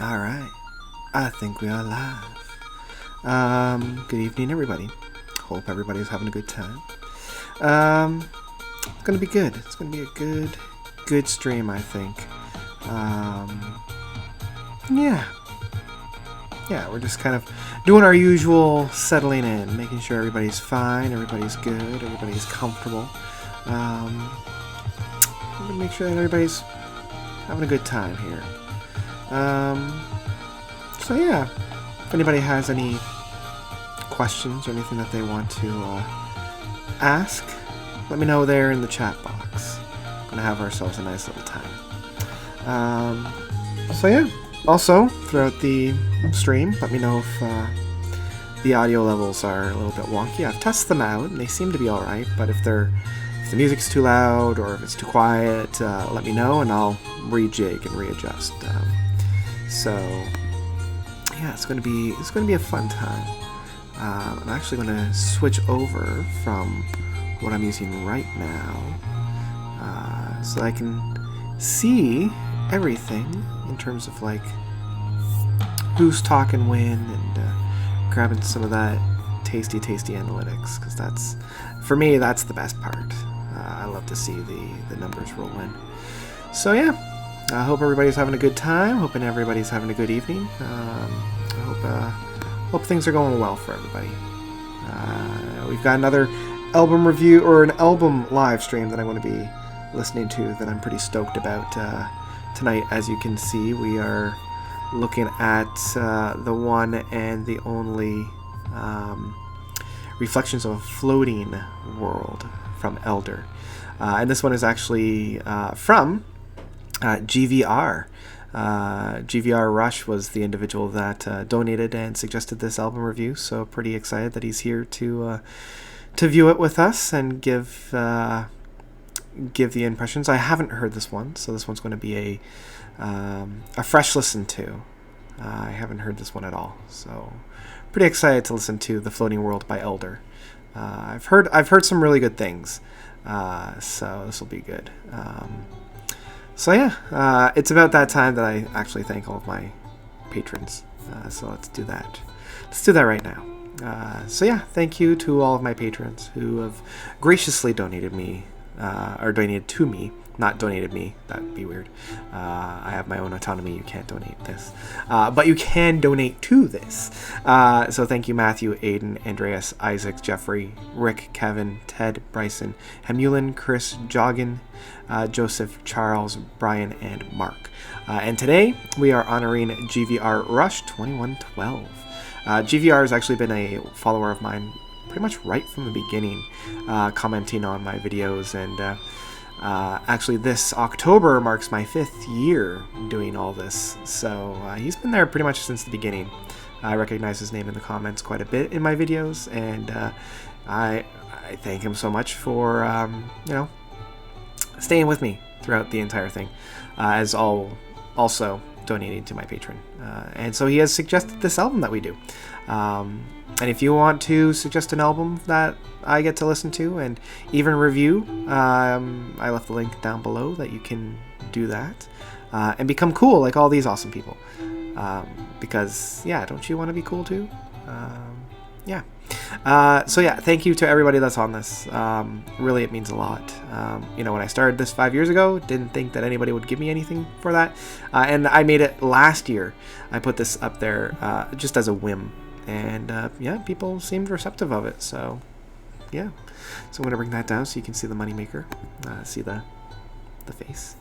Alright, I think we are live. Good evening, everybody. Hope everybody's having a good time. It's gonna be good. It's gonna be a good stream, I think. Yeah. Yeah, we're just kind of doing our usual settling in, making sure everybody's fine, everybody's good, everybody's comfortable. Make sure that everybody's having a good time here. So yeah, if anybody has any questions or anything that they want to ask, let me know there in the chat box. Gonna have ourselves a nice little time. So yeah, also throughout the stream, let me know if the audio levels are a little bit wonky. I've tested them out and they seem to be alright, but if the music's too loud or if it's too quiet, let me know and I'll rejig and readjust. So yeah, it's gonna be a fun time. I'm actually gonna switch over from what I'm using right now, so I can see everything in terms of like who's talking when and grabbing some of that tasty analytics, because that's, for me, that's the best part. I love to see the numbers roll in. So yeah, I hope everybody's having a good time. Hoping everybody's having a good evening. I hope things are going well for everybody. We've got another album review or an album live stream that I'm going to be listening to that I'm pretty stoked about tonight. As you can see, we are looking at the one and the only Reflections of a Floating World from Elder. And this one is actually from GVR. GVR Rush was the individual that donated and suggested this album review, so pretty excited that he's here to view it with us and give the impressions. I haven't heard this one, so this one's going to be a fresh listen to. I haven't heard this one at all, so pretty excited to listen to The Floating World by Elder. I've heard some really good things, so this will be good. So yeah, it's about that time that I actually thank all of my patrons. So let's do that. Let's do that right now. So yeah, thank you to all of my patrons who have graciously donated me, or donated to me. Not donated me, that'd be weird. I have my own autonomy, you can't donate this. But you can donate to this. So thank you Matthew, Aiden, Andreas, Isaac, Jeffrey, Rick, Kevin, Ted, Bryson, Hemulin, Chris, Joggin, Joseph, Charles, Brian, and Mark. And today we are honoring GVR Rush 2112. GVR has actually been a follower of mine pretty much right from the beginning, commenting on my videos, and actually this October marks my 5th year doing all this, so he's been there pretty much since the beginning. I recognize his name in the comments quite a bit in my videos, and I thank him so much for staying with me throughout the entire thing, as also donating to my Patron. And so he has suggested this album that we do. And if you want to suggest an album that I get to listen to and even review, I left the link down below that you can do that and become cool like all these awesome people. Because, yeah, don't you want to be cool too? Yeah. So yeah, thank you to everybody that's on this. Really, it means a lot. When I started this 5 years ago, didn't think that anybody would give me anything for that. And I made it last year. I put this up there just as a whim. And yeah, people seemed receptive of it. So yeah. So I'm going to bring that down so you can see the moneymaker. See the face.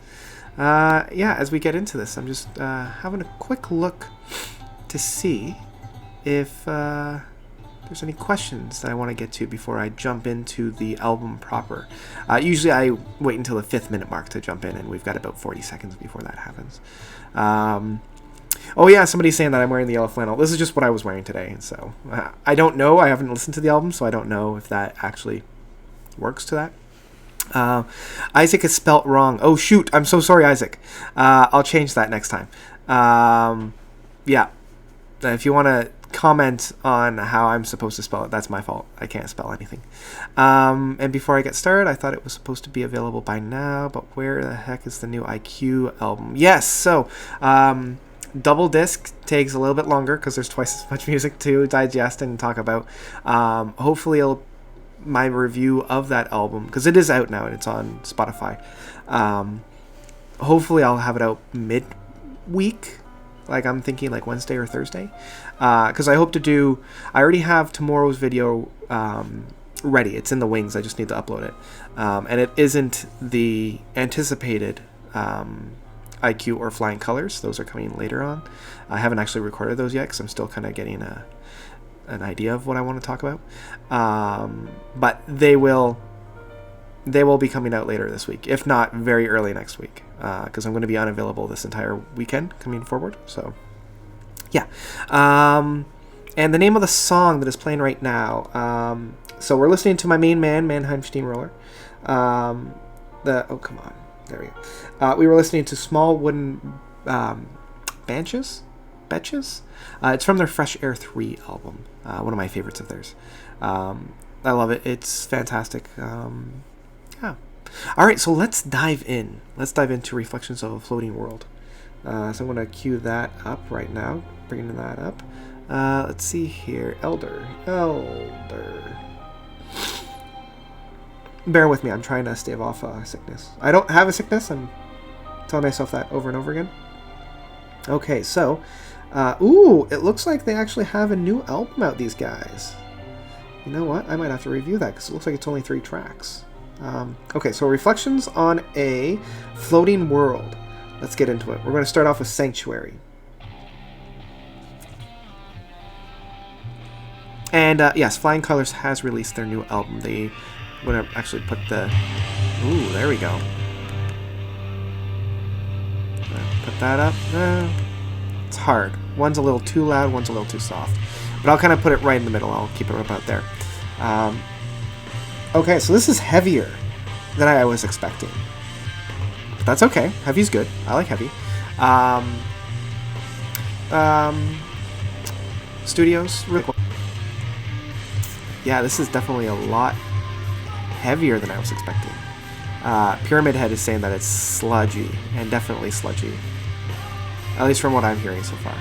Yeah, as we get into this, I'm just having a quick look to see if there's any questions that I want to get to before I jump into the album proper. Usually I wait until the 5th minute mark to jump in, and we've got about 40 seconds before that happens. Oh yeah, somebody's saying that I'm wearing the yellow flannel. This is just what I was wearing today, so I don't know. I haven't listened to the album, so I don't know if that actually works to that. Isaac is spelt wrong. Oh shoot, I'm so sorry, Isaac. I'll change that next time. Yeah, if you want to comment on how I'm supposed to spell it, that's my fault. I can't spell anything. And before I get started, I thought it was supposed to be available by now, but where the heck is the new IQ album? Yes, so double disc takes a little bit longer because there's twice as much music to digest and talk about. Hopefully my review of that album, because it is out now and it's on Spotify, hopefully I'll have it out mid-week. Like, I'm thinking like Wednesday or Thursday, because I already have tomorrow's video ready. It's in the wings. I just need to upload it, and it isn't the anticipated IQ or Flying Colors. Those are coming later on. I haven't actually recorded those yet because I'm still kind of getting an idea of what I want to talk about, but they will be coming out later this week, if not very early next week, because I'm going to be unavailable this entire weekend coming forward. So, yeah. And the name of the song that is playing right now, so we're listening to my main man, Mannheim Steamroller. Oh, come on. There we go. We were listening to Small Wooden Benches? It's from their Fresh Air 3 album, one of my favorites of theirs. I love it. It's fantastic. Yeah. All right, so let's dive in. Let's dive into Reflections of a Floating World. So I'm going to cue that up right now, bringing that up. Let's see here. Elder. Bear with me. I'm trying to stave off sickness. I don't have a sickness. I'm telling myself that over and over again. Okay, so... ooh, it looks like they actually have a new album out, these guys. You know what? I might have to review that because it looks like it's only 3 tracks. Okay, so Reflections on a Floating World. Let's get into it. We're going to start off with Sanctuary. And yes, Flying Colors has released their new album. I'm going to actually put the... Ooh, there we go. Put that up. It's hard. One's a little too loud, one's a little too soft. But I'll kind of put it right in the middle. I'll keep it about there. Okay, so this is heavier than I was expecting. But that's okay. Heavy's good. I like heavy. Studios. Really cool. Yeah, this is definitely a lot heavier than I was expecting. Pyramid Head is saying that it's sludgy, and definitely sludgy. At least from what I'm hearing so far.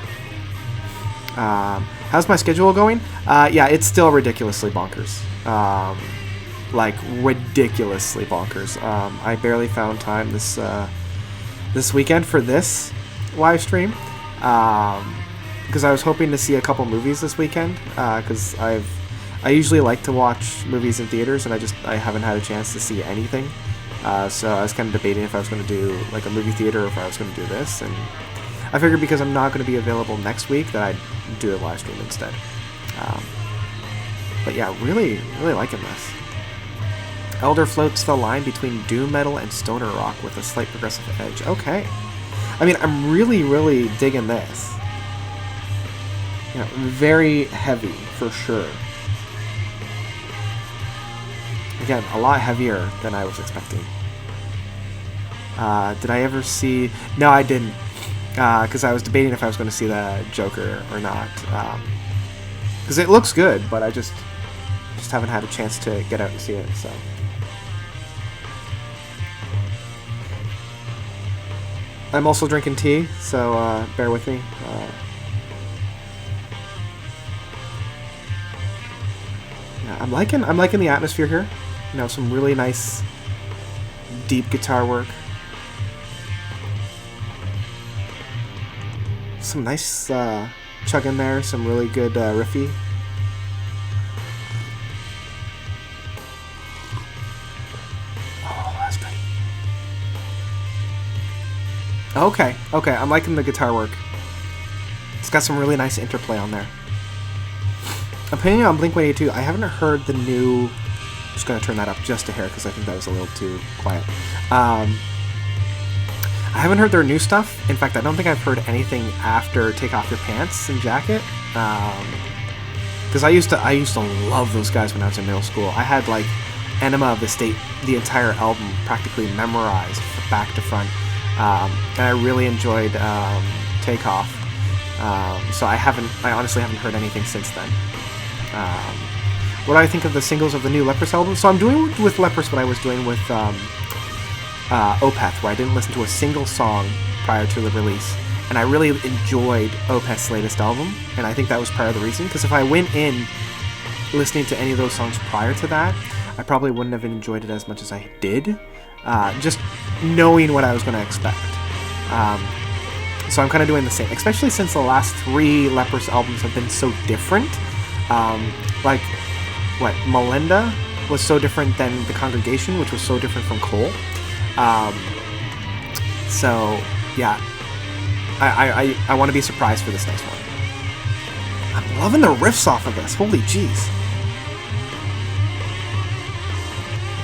How's my schedule going? Yeah, it's still ridiculously bonkers. Like, ridiculously bonkers. I barely found time this weekend for this live stream. Because I was hoping to see a couple movies this weekend. Because I usually like to watch movies in theaters, and I haven't had a chance to see anything. So I was kind of debating if I was going to do like a movie theater or if I was going to do this. And I figured because I'm not going to be available next week that I'd do a live stream instead. But yeah, really, really liking this. Elder floats the line between doom metal and stoner rock with a slight progressive edge. Okay. I mean, I'm really, really digging this. You know, very heavy for sure. Again, a lot heavier than I was expecting. Did I ever see... No, I didn't. Because I was debating if I was going to see the Joker or not. Because it looks good, but I just haven't had a chance to get out and see it, so... I'm also drinking tea, so bear with me. Yeah, I'm liking the atmosphere here. You know, some really nice, deep guitar work. Some nice chug in there. Some really good riffy. Oh, that's good. Okay, I'm liking the guitar work. It's got some really nice interplay on there. Opinion on Blink-182, I haven't heard the new... I'm just going to turn that up just a hair because I think that was a little too quiet. I haven't heard their new stuff. In fact, I don't think I've heard anything after Take Off Your Pants and Jacket. Because I used to love those guys when I was in middle school. I had like Enema of the State, the entire album practically memorized back to front. And I really enjoyed Take Off. So I honestly haven't heard anything since then. What do I think of the singles of the new Leprous album? So I'm doing with Leprous what I was doing with Opeth, where I didn't listen to a single song prior to the release. and I really enjoyed Opeth's latest album, and I think that was part of the reason, because if I went in listening to any of those songs prior to that, I probably wouldn't have enjoyed it as much as I did, just knowing what I was going to expect. So I'm kind of doing the same, especially since the last 3 Leprous albums have been so different. Like, Melinda was so different than The Congregation, which was so different from Cole. So, yeah, I want to be surprised for this next one. I'm loving the riffs off of this. Holy jeez.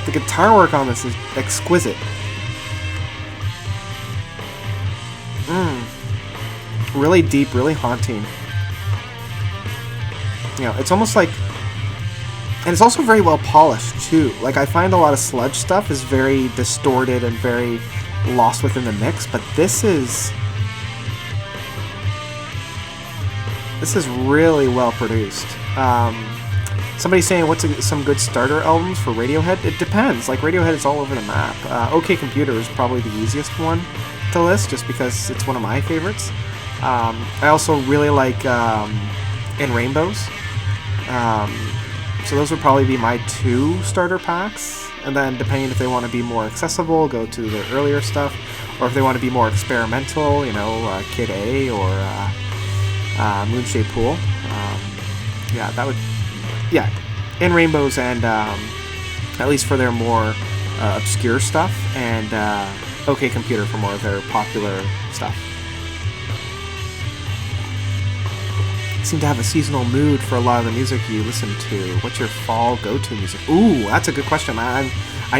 The guitar work on this is exquisite. Really deep, really haunting. You know, it's almost like... And it's also very well polished, too. Like, I find a lot of sludge stuff is very distorted and very lost within the mix, but this is really well produced. Somebody's saying, what's some good starter albums for Radiohead? It depends. Like, Radiohead is all over the map. OK Computer is probably the easiest one to list, just because it's one of my favorites. I also really like In Rainbows. So those would probably be my 2 starter packs. And then, depending if they want to be more accessible, go to the earlier stuff. Or if they want to be more experimental, you know, Kid A or Moonshade Pool. Yeah, that would... Yeah, In Rainbows and, at least for their more obscure stuff, and OK Computer for more of their popular stuff. You seem to have a seasonal mood for a lot of the music you listen to. What's your fall go-to music? Ooh, that's a good question. I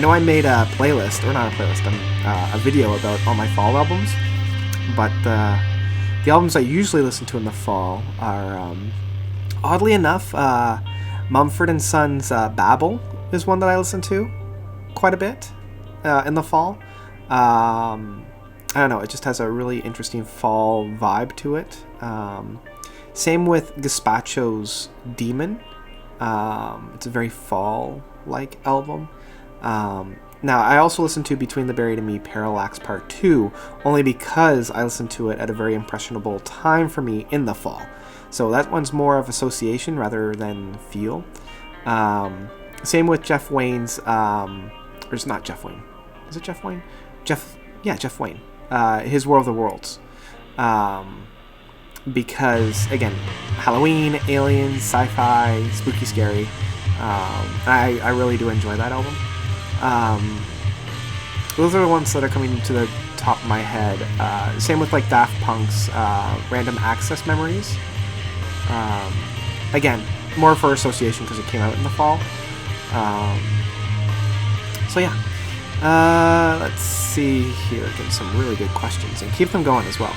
know I made a playlist, or not a playlist, a video about all my fall albums, but the albums I usually listen to in the fall are, oddly enough, Mumford & Sons' Babel is one that I listen to quite a bit in the fall. I don't know, it just has a really interesting fall vibe to it. Same with Gazpacho's Demon. It's a very fall-like album. Now, I also listen to Between the Buried and Me Parallax Part 2, only because I listened to it at a very impressionable time for me in the fall. So that one's more of association rather than feel. Same with Jeff Wayne's, or it's not Jeff Wayne. Is it Jeff Wayne? Jeff Wayne. His War of the Worlds. Because, again, Halloween, aliens, sci-fi, spooky, scary. I really do enjoy that album. Those are the ones that are coming to the top of my head. Same with like Daft Punk's Random Access Memories. Again, more for association because it came out in the fall. So yeah. Let's see here. Getting some really good questions and keep them going as well.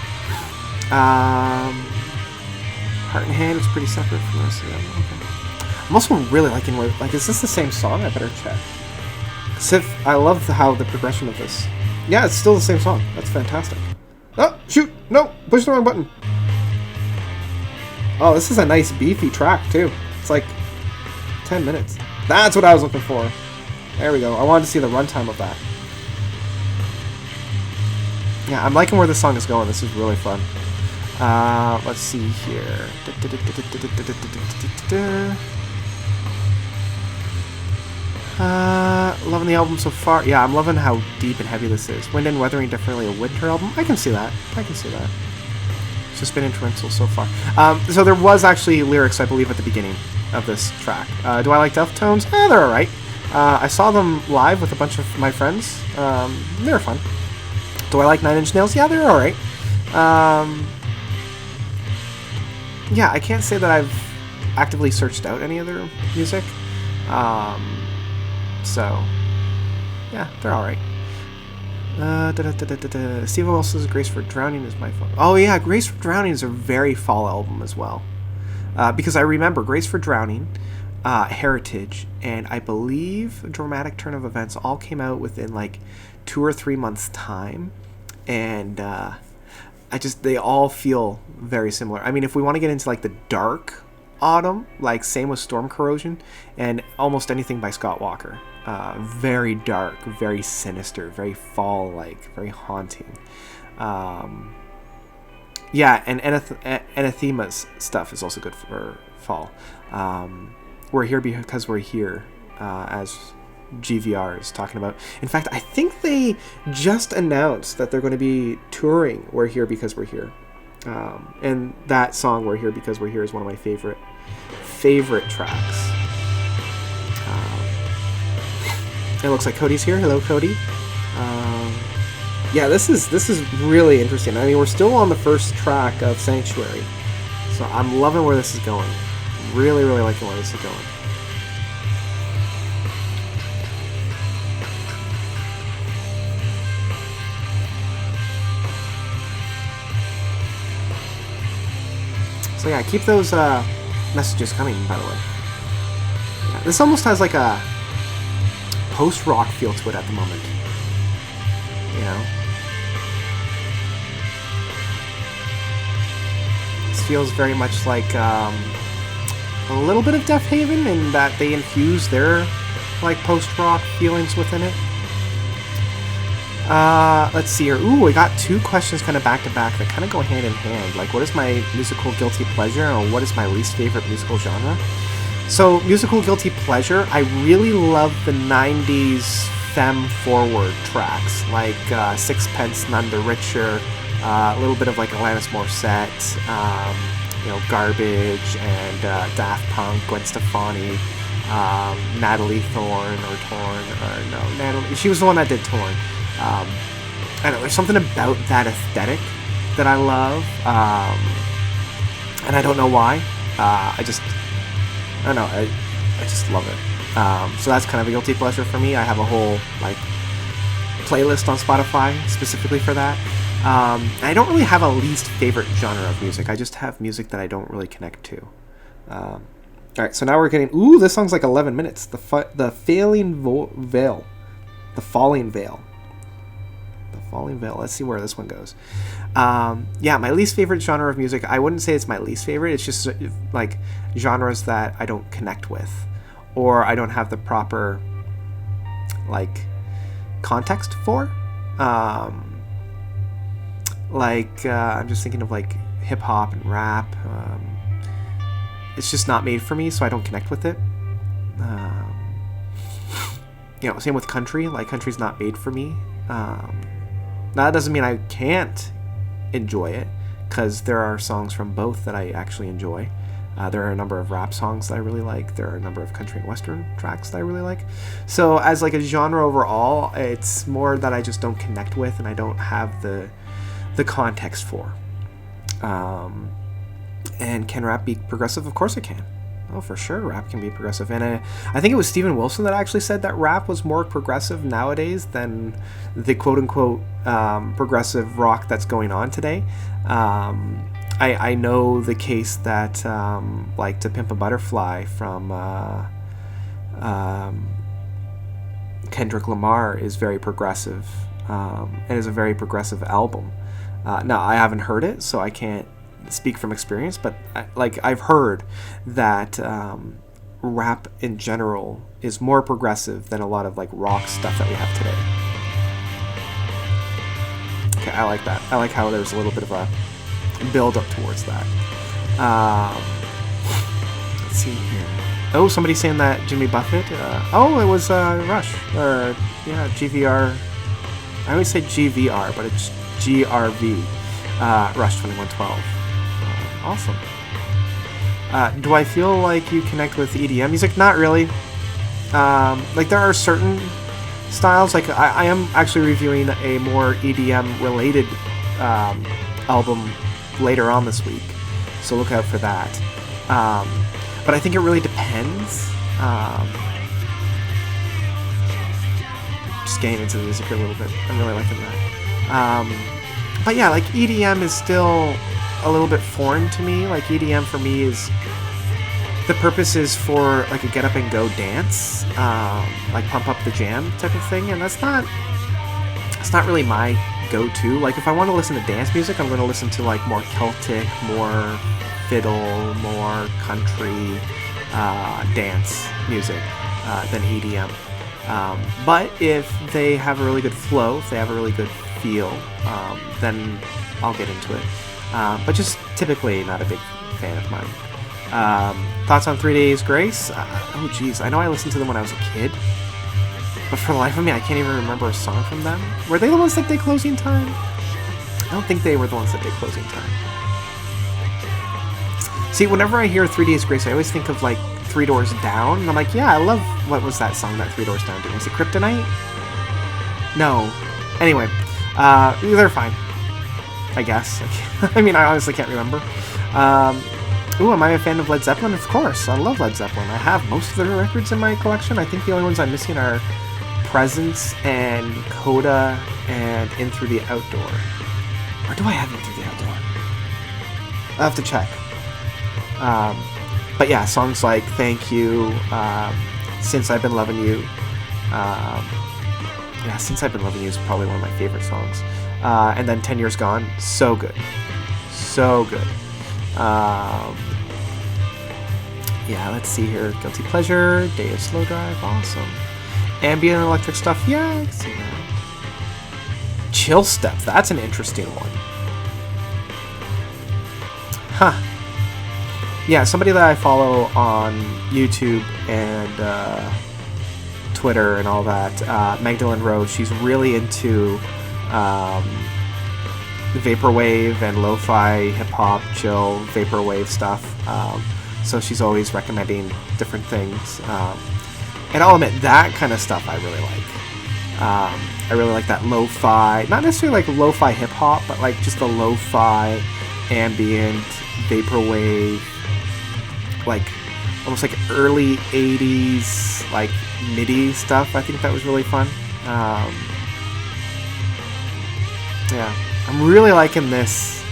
Heart and Hand is pretty separate from this. Yeah, okay. I'm also really liking like, is this the same song? I better check. I love how the progression of this. Yeah, it's still the same song. That's fantastic. Oh, shoot! No! Push the wrong button! Oh, this is a nice beefy track, too. It's like 10 minutes. That's what I was looking for. There we go. I wanted to see the runtime of that. Yeah, I'm liking where this song is going. This is really fun. Let's see here. Loving the album so far. Yeah, I'm loving how deep and heavy this is. Wind and Weathering, definitely a winter album. I can see that. It's just been instrumental so far. So there was actually lyrics, I believe, at the beginning of this track. Do I like Deftones? They're alright. I saw them live with a bunch of my friends. They were fun. Do I like Nine Inch Nails? Yeah, they're alright. Yeah, I can't say that I've actively searched out any other music. So, yeah, they're alright. Steve Wilson's Grace for Drowning is my favorite. Oh yeah, Grace for Drowning is a very fall album as well. Because I remember Grace for Drowning, Heritage, and I believe Dramatic Turn of Events all came out within like 2 or 3 months' time. And they all feel very similar. I mean, if we want to get into like the dark autumn, like same with Storm Corrosion and almost anything by Scott Walker. Very dark, very sinister, very fall-like, very haunting. Yeah, and Anathema's stuff is also good for fall. We're here because we're here, as GVR is talking about. In fact, I think they just announced that they're going to be touring We're Here Because We're Here. And that song, We're Here Because We're Here, is one of my favorite tracks. It looks like Cody's here. Hello, Cody. Yeah, this is really interesting. I mean, we're still on the first track of Sanctuary, so I'm loving where this is going. Really, really liking where this is going. So yeah, keep those messages coming, by the way. Yeah, this almost has like a post-rock feel to it at the moment. You know? This feels very much like a little bit of Death Haven in that they infuse their like post-rock feelings within it. Let's see here. Ooh, we got two questions kind of back to back that kind of go hand in hand. Like, what is my musical guilty pleasure, and what is my least favorite musical genre? So, musical guilty pleasure, I really love the 90s femme-forward tracks, like Sixpence None the Richer, a little bit of like Alanis Morissette, Garbage, and Daft Punk, Gwen Stefani, Natalie Thorne, Natalie, she was the one that did Torn. I don't know, there's something about that aesthetic that I love, and I don't know why. I just love it. So that's kind of a guilty pleasure for me. I have a whole like playlist on Spotify specifically for that. I don't really have a least favorite genre of music. I just have music that I don't really connect to. All right, so now we're getting. Ooh, this song's like 11 minutes. The Falling Veil. The Falling Veil. Let's see where this one goes. Yeah, my least favorite genre of music. I wouldn't say it's my least favorite. It's just like genres that I don't connect with, or I don't have the proper like context for. I'm just thinking of like hip hop and rap. It's just not made for me, so I don't connect with it. Same with country. Like, country's not made for me. Now, that doesn't mean I can't enjoy it, because there are songs from both that I actually enjoy. There are a number of rap songs that I really like. There are a number of country and western tracks that I really like. So as like a genre overall, it's more that I just don't connect with and I don't have the context for. And can rap be progressive? Of course it can. Oh, for sure, rap can be progressive. And I think it was Steven Wilson that actually said that rap was more progressive nowadays than the quote-unquote progressive rock that's going on today. I know the case that, like, To Pimp a Butterfly from Kendrick Lamar is very progressive, and is a very progressive album. Now, I haven't heard it, so I can't speak from experience, but I've heard that rap in general is more progressive than a lot of like rock stuff that we have today. Okay, I like that. I like how there's a little bit of a build up towards that. Let's see here. Oh, somebody's saying that Jimmy Buffett. It was Rush, or yeah, GVR. I always say GVR, but it's GRV. Rush 2112. Awesome. Do I feel like you connect with EDM music? Not really. Like, there are certain styles. Like, I am actually reviewing a more EDM related album later on this week, so look out for that. But I think it really depends. Just getting into the music here a little bit. I'm really liking that. But yeah, like, EDM is still a little bit foreign to me. Like, EDM for me is, the purpose is for like a get up and go dance, like pump up the jam type of thing, and it's not really my go-to. Like, if I want to listen to dance music, I'm going to listen to like more Celtic, more fiddle, more country dance music than EDM. But if they have a really good flow, if they have a really good feel, then I'll get into it. but just typically not a big fan of mine. Thoughts on 3 Days Grace? Oh geez, I know I listened to them when I was a kid, but for the life of me, I can't even remember a song from them. Were they the ones that did Closing Time? I don't think they were the ones that did Closing Time. See, whenever I hear 3 Days Grace, I always think of like 3 Doors Down, and I'm like, yeah, I love, what was that song that 3 Doors Down did? Was it Kryptonite? No. Anyway, they're fine, I guess. I mean, I honestly can't remember. Ooh, am I a fan of Led Zeppelin? Of course, I love Led Zeppelin. I have most of their records in my collection. I think the only ones I'm missing are Presence and Coda and In Through the Outdoor. Or do I have In Through the Outdoor? I'll have to check. But yeah, songs like Thank You, Since I've Been Loving You. Yeah, Since I've Been Loving You is probably one of my favorite songs. And then 10 Years Gone, so good. So good. Yeah, let's see here. Guilty Pleasure, Day of Slow Drive, awesome. Ambient electric stuff, yeah, I can see that. Chill Step, that's an interesting one. Huh. Yeah, somebody that I follow on YouTube and Twitter and all that, Magdalene Rose, she's really into vaporwave and lo-fi hip-hop, chill, vaporwave stuff. So she's always recommending different things. And I'll admit, that kind of stuff I really like. I really like that lo-fi, not necessarily like lo-fi hip-hop, but like just the lo-fi, ambient, vaporwave, like almost like early 80s, like MIDI stuff. I think that was really fun. Yeah, I'm really liking this.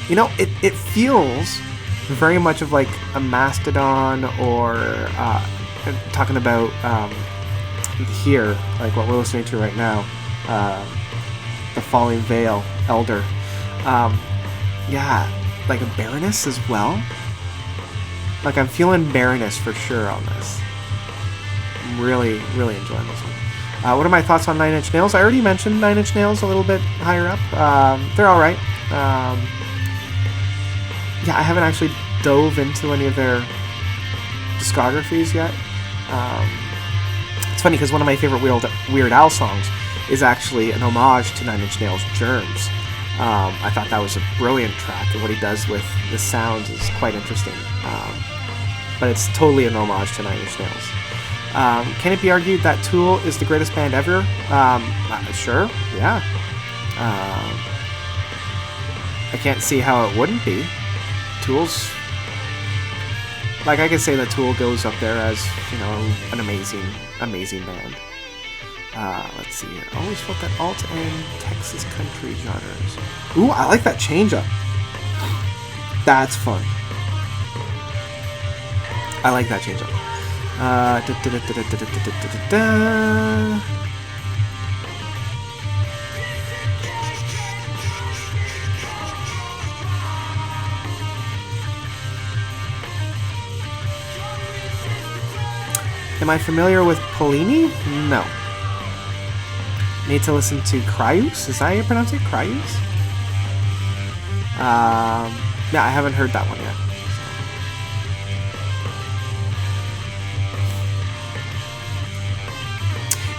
You know, it feels very much of like a Mastodon or talking about here, like what we're listening to right now, The Falling Veil, Elder. Yeah, like a Baroness as well. Like I'm feeling Baroness for sure on this. I'm really, really enjoying this one. What are my thoughts on 9 Inch Nails? I already mentioned 9 Inch Nails a little bit higher up. They're alright. Yeah, I haven't actually dove into any of their discographies yet. It's funny because one of my favorite Weird Al songs is actually an homage to 9 Inch Nails' Germs. I thought that was a brilliant track, and what he does with the sounds is quite interesting. But it's totally an homage to 9 Inch Nails. Can it be argued that Tool is the greatest band ever? Sure, yeah. I can't see how it wouldn't be. Tool's... Like, I could say that Tool goes up there as, you know, an amazing band. Let's see here. I always felt that alt and Texas country genres. Ooh, I like that change-up. That's fun. I like that change-up. Am I familiar with Polini? No. Need to listen to Cryus? Is that how you pronounce it? Cryus? Yeah, I haven't heard that one yet.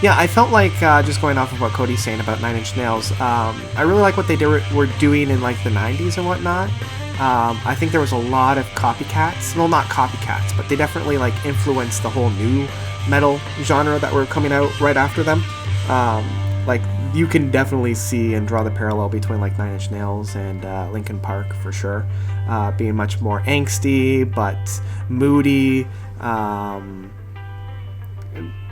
Yeah, I felt like, just going off of what Cody's saying about 9 Inch Nails, I really like what they were doing in like the 90s and whatnot. I think there was a lot of copycats. Well, not copycats, but they definitely like influenced the whole new metal genre that were coming out right after them. Like you can definitely see and draw the parallel between like 9 Inch Nails and Linkin Park for sure, being much more angsty but moody,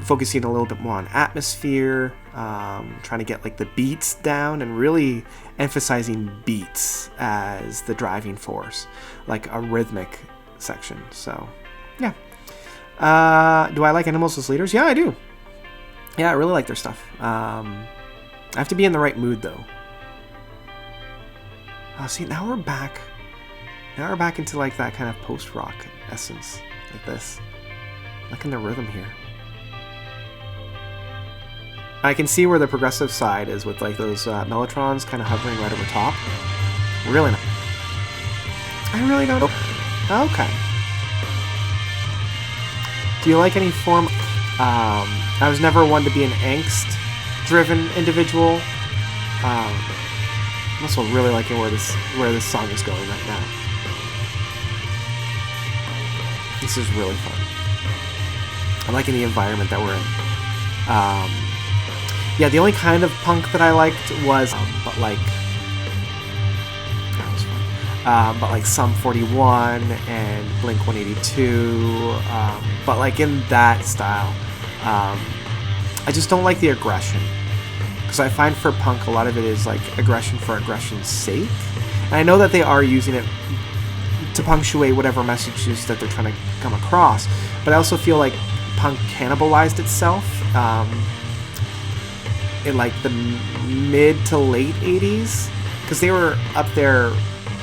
focusing a little bit more on atmosphere, trying to get like the beats down and really emphasizing beats as the driving force, like a rhythmic section. So yeah. Do I like Animals as leaders? Yeah, I do. Yeah, I really like their stuff. I have to be in the right mood though. See, now we're back into like that kind of post-rock essence, like this, like in the rhythm here. I can see where the progressive side is with like those mellotrons kind of hovering right over top. Really nice. I really don't... Okay. Do you like any form... I was never one to be an angst-driven individual. I'm also really liking where this song is going right now. This is really fun. I'm liking the environment that we're in. Yeah, the only kind of punk that I liked was, but like Sum 41 and Blink 182, but like in that style. I just don't like the aggression, because I find for punk a lot of it is like aggression for aggression's sake, and I know that they are using it to punctuate whatever messages that they're trying to come across, but I also feel like punk cannibalized itself in like the mid to late 80s, because they were up there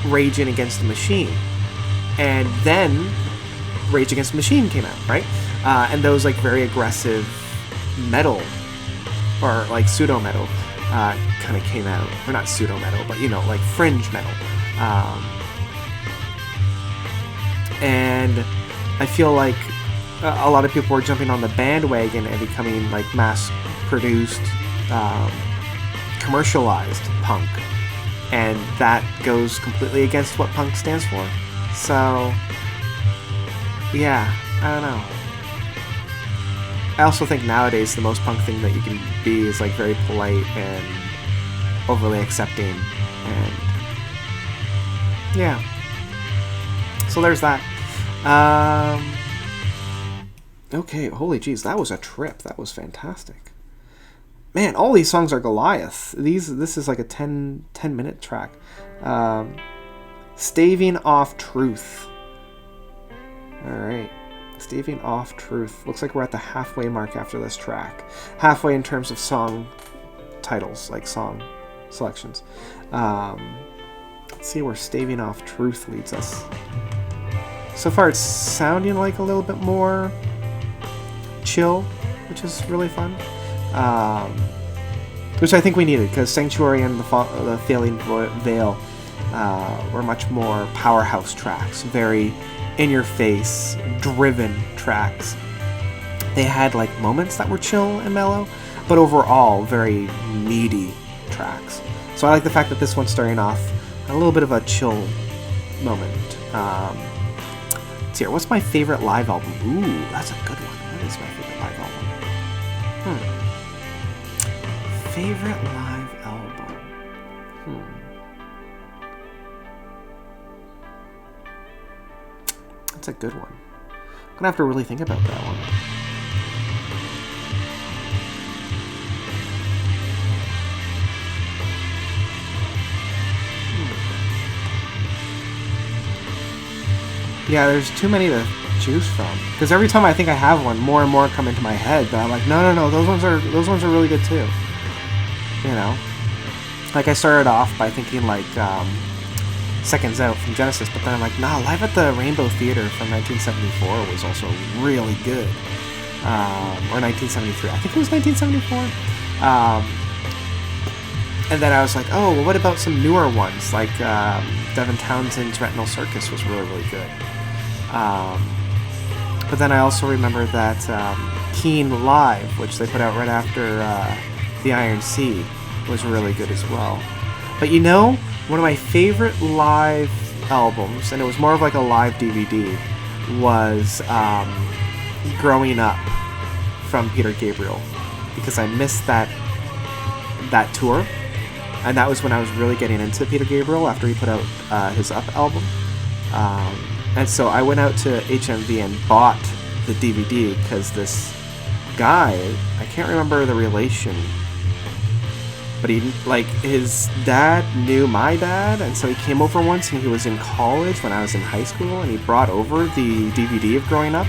Rage Against the Machine, and then Rage Against the Machine came out, right? And those like very aggressive metal, or like pseudo metal, kind of came out, or not pseudo metal, but you know, like fringe metal. And I feel like a lot of people were jumping on the bandwagon and becoming like mass-produced, commercialized punk, and that goes completely against what punk stands for. So, yeah, I don't know. I also think nowadays the most punk thing that you can be is like very polite and overly accepting, and yeah. So there's that. Okay, holy jeez, that was a trip. That was fantastic. Man, all these songs are Goliath. This is like a 10-minute track. Staving Off Truth. Alright. Staving Off Truth. Looks like we're at the halfway mark after this track. Halfway in terms of song titles, like song selections. Let's see where Staving Off Truth leads us. So far it's sounding like a little bit more chill, which is really fun. Which I think we needed, because Sanctuary and the Failing Veil were much more powerhouse tracks, very in-your-face, driven tracks. They had like moments that were chill and mellow, but overall very meaty tracks. So I like the fact that this one's starting off a little bit of a chill moment. Let's see here. What's my favorite live album? Ooh, that's a good one. What is my favorite live album? Favorite live album? That's a good one. I'm gonna have to really think about that one. Yeah, there's too many to choose from. Because every time I think I have one, more and more come into my head. But I'm like, no, those ones are really good too. You know, like I started off by thinking like Seconds Out from Genesis, but then I'm like, nah, Live at the Rainbow Theater from 1974 was also really good. Or 1973, I think it was 1974. And then I was like, oh, well, what about some newer ones? Like Devin Townsend's Retinal Circus was really, really good. But then I also remember that Keen Live, which they put out right after The Iron Sea, was really good as well. But you know, one of my favorite live albums, and it was more of like a live DVD, was Growing Up from Peter Gabriel, because I missed that tour, and that was when I was really getting into Peter Gabriel after he put out his Up album. And so I went out to HMV and bought the DVD because this guy, I can't remember the relation, but his dad knew my dad, and so he came over once, and he was in college when I was in high school, and he brought over the DVD of Growing Up.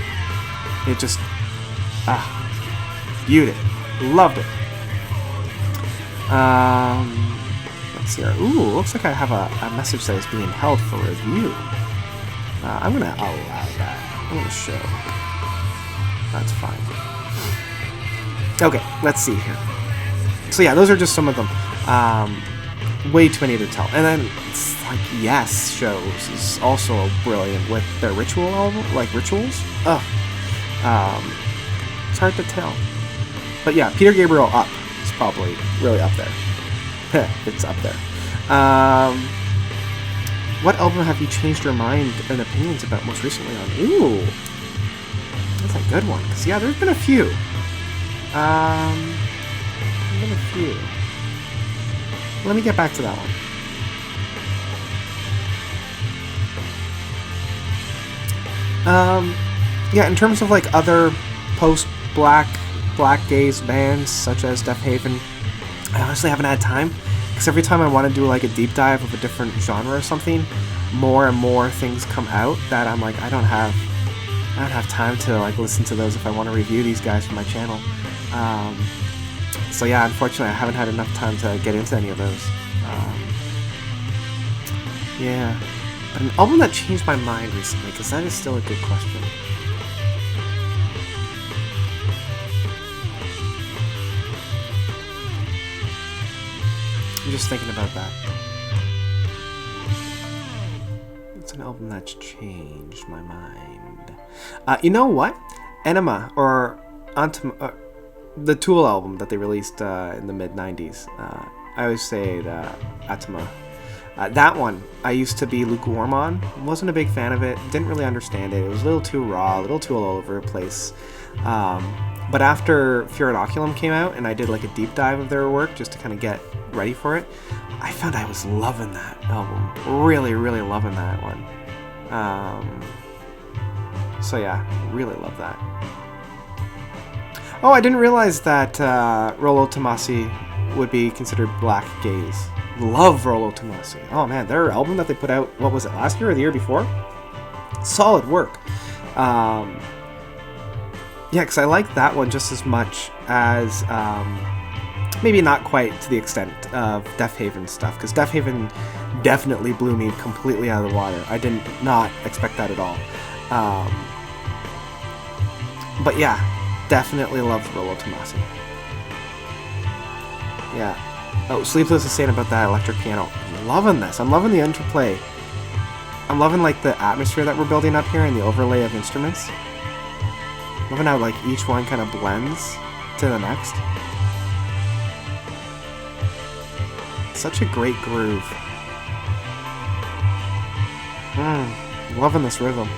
It just, viewed it, loved it. Let's see here. Ooh, looks like I have a message that is being held for review. I'm gonna allow that. I'm gonna show. That's fine. Okay, let's see here. So yeah, those are just some of them. way too many to tell. And then it's like Yes shows is also brilliant with their ritual album, like rituals. Ugh. It's hard to tell. But yeah, Peter Gabriel Up is probably really up there. It's up there. What album have you changed your mind and opinions about most recently on? Ooh, that's a good one. 'Cause yeah, there's been a few. Let me get back to that one. Yeah, in terms of like other post-black gaze bands such as Deaf Haven, I honestly haven't had time, because every time I want to do like a deep dive of a different genre or something, more and more things come out that I'm like, I don't have time to like listen to those if I want to review these guys for my channel. So yeah, unfortunately, I haven't had enough time to get into any of those. Yeah, but an album that changed my mind recently, because that is still a good question. I'm just thinking about that. It's an album that's changed my mind. You know what? Enema, or the Tool album that they released in the mid-90s. I always say Atma. That one, I used to be lukewarm on. Wasn't a big fan of it. Didn't really understand it. It was a little too raw, a little too all over the place. But after Fear Inoculum came out, and I did like a deep dive of their work just to kind of get ready for it, I found I was loving that album. Really, really loving that one. So yeah, really love that. Oh, I didn't realize that Rollo Tomasi would be considered black gaze. Love Rollo Tomasi. Oh man, their album that they put out, what was it, last year or the year before? Solid work. Yeah, because I like that one just as much as, maybe not quite to the extent of Deaf Haven stuff, because Deaf Haven definitely blew me completely out of the water. I did not expect that at all. But yeah, definitely loved Rollo Tomasi. Yeah. Oh, Sleepless is saying about that electric piano. I'm loving this. I'm loving the interplay. I'm loving like the atmosphere that we're building up here and the overlay of instruments. Loving how like each one kind of blends to the next. Such a great groove. Loving this rhythm.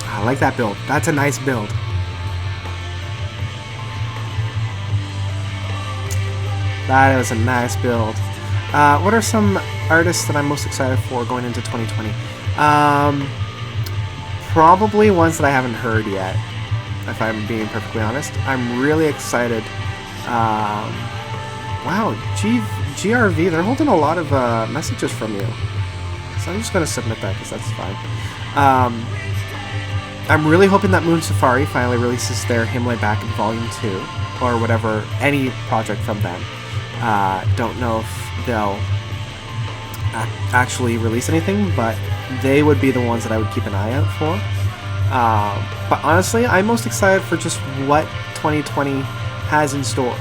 I like that build. That's a nice build. That is a nice build. What are some artists that I'm most excited for going into 2020? Probably ones that I haven't heard yet, if I'm being perfectly honest. I'm really excited. Wow, GRV, they're holding a lot of messages from you. So I'm just going to submit that because that's fine. I'm really hoping that Moon Safari finally releases their Himalaya Back in Volume 2, or whatever, any project from them. Don't know if they'll actually release anything, but they would be the ones that I would keep an eye out for. But honestly, I'm most excited for just what 2020 has in store,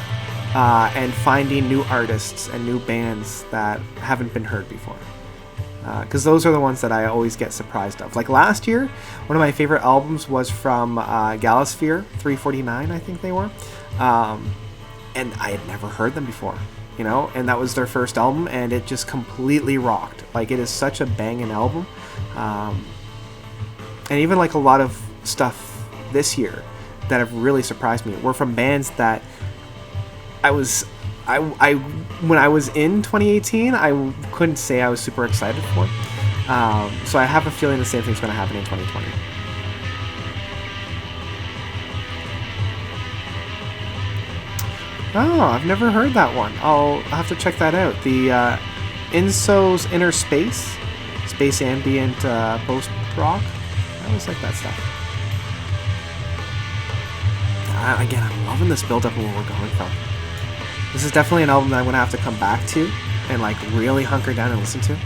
and finding new artists and new bands that haven't been heard before. Because those are the ones that I always get surprised of. Like last year, one of my favorite albums was from Galasphere 349, I think they were. And I had never heard them before, you know? And that was their first album, and it just completely rocked. Like, it is such a banging album. And even like a lot of stuff this year that have really surprised me were from bands that when I was in 2018, I couldn't say I was super excited for. So I have a feeling the same thing's going to happen in 2020. Oh, I've never heard that one. I'll have to check that out. The Inso's Inner Space, space ambient post-rock. I always like that stuff. Again, I'm loving this build-up of where we're going from. This is definitely an album that I'm going to have to come back to and like really hunker down and listen to.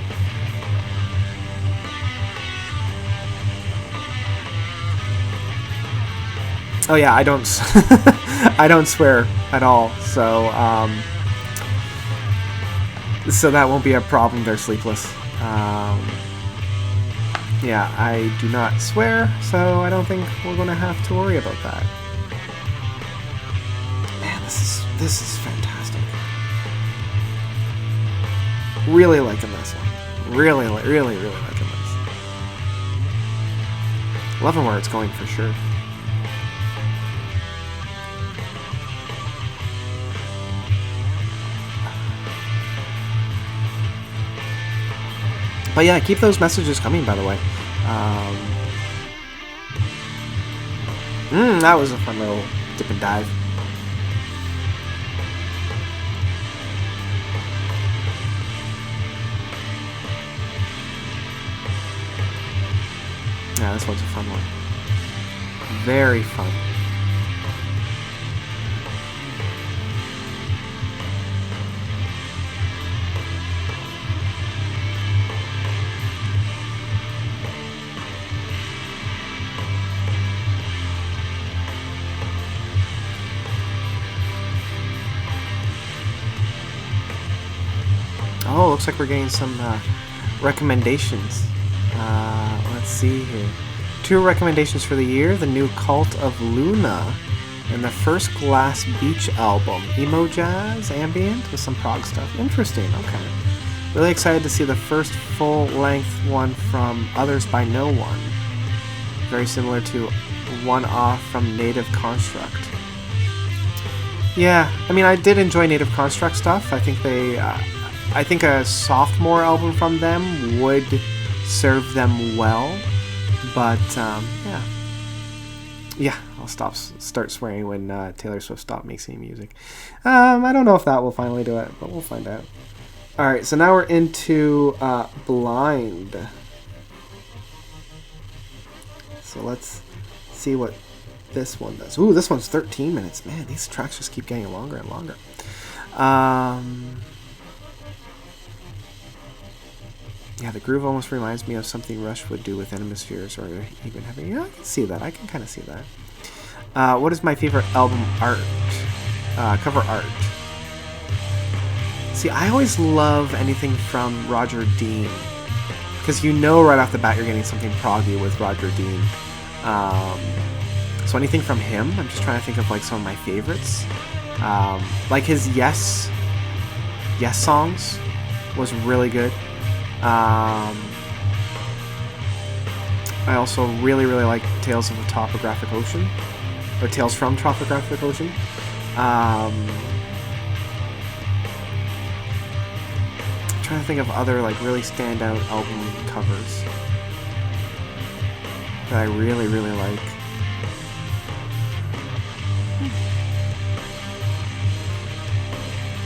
Oh yeah, I don't I don't swear at all, so so that won't be a problem. They're Sleepless. Yeah, I do not swear, so I don't think we're going to have to worry about that. Man, this is fantastic. Really liking this one. Really liking this. Loving where it's going for sure. But yeah, keep those messages coming, by the way. That was a fun little dip and dive. Yeah, this one's a fun one. Very fun. Oh, looks like we're getting some recommendations. Let's see here. 2 recommendations for the year: the new Cult of Luna and the First Glass Beach album. Emo jazz, ambient with some prog stuff. Interesting, okay. Really excited to see the first full-length one from Others by No One. Very similar to One Off from Native Construct. Yeah, I mean, I did enjoy Native Construct stuff. I think they... I think a sophomore album from them would serve them well, but yeah, I'll start swearing when Taylor Swift stops making music. I don't know if that will finally do it, but we'll find out. All right, so now we're into Blind. So let's see what this one does. Ooh, this one's 13 minutes. Man, these tracks just keep getting longer and longer. Yeah, the groove almost reminds me of something Rush would do with Hemispheres, or even having... Yeah, I can see that. I can kind of see that. What is my favorite album art? Cover art. See, I always love anything from Roger Dean, because you know right off the bat you're getting something proggy with Roger Dean. So anything from him, I'm just trying to think of like some of my favorites. Like his Yes songs was really good. I also really like Tales of a Topographic Ocean, or Tales from Topographic Ocean. I'm trying to think of other like really standout album covers that I really like.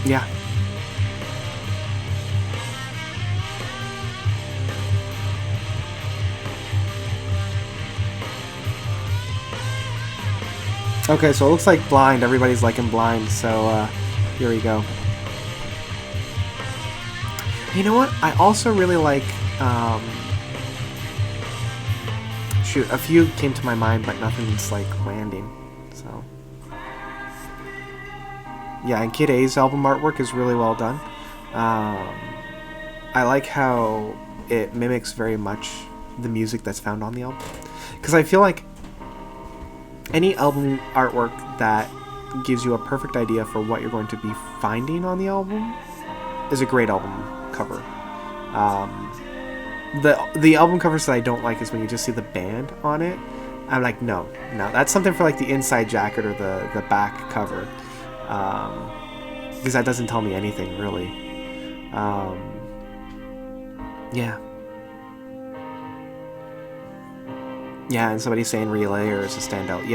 Yeah. Okay, so it looks like Blind. Everybody's liking Blind, so here we go. You know what? I also really like... shoot, a few came to my mind, but nothing's like landing. So yeah, and Kid A's album artwork is really well done. I like how it mimics very much the music that's found on the album, because I feel like any album artwork that gives you a perfect idea for what you're going to be finding on the album is a great album cover. The album covers that I don't like is when you just see the band on it. I'm like, no, that's something for like the inside jacket or the back cover, because that doesn't tell me anything really. Yeah, and somebody's saying Relayer is a standout.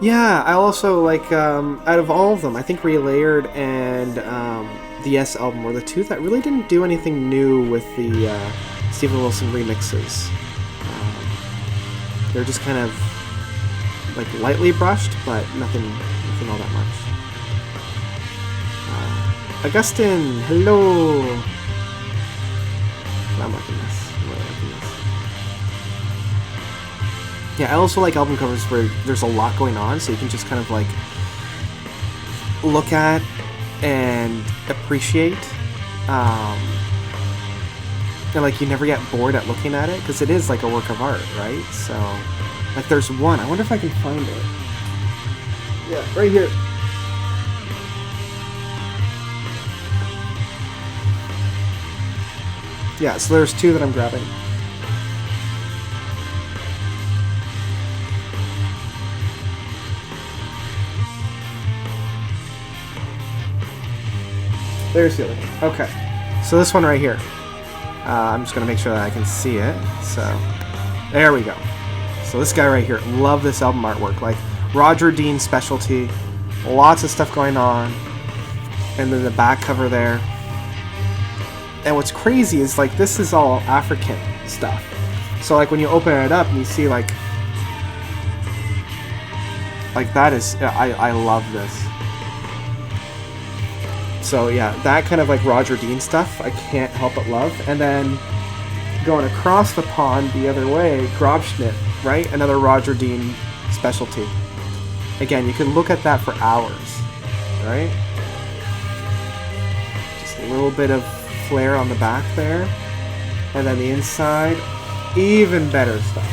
Yeah, I also like, out of all of them, I think Relayered and the Yes album were the two that really didn't do anything new with the Stephen Wilson remixes. They're just kind of like lightly brushed, but nothing nothing all that much. Augustine, hello! I'm liking this. I'm really liking this. Yeah, I also like album covers where there's a lot going on, so you can just kind of like look at and appreciate. And like you never get bored at looking at it, because it is like a work of art, right? So, like there's one. I wonder if I can find it. Yeah, right here. Yeah, so there's two that I'm grabbing. There's the other one. Okay. So this one right here. I'm just going to make sure that I can see it. So, there we go. So this guy right here. Love this album artwork. Like, Roger Dean specialty. Lots of stuff going on. And then the back cover there. And what's crazy is, like, this is all African stuff. So, like, when you open it up and you see, like that is... I love this. So yeah, that kind of like Roger Dean stuff, I can't help but love. And then going across the pond the other way, Grobschnitt, right? Another Roger Dean specialty. Again, you can look at that for hours, right? Just a little bit of flair on the back there. And then the inside, even better stuff.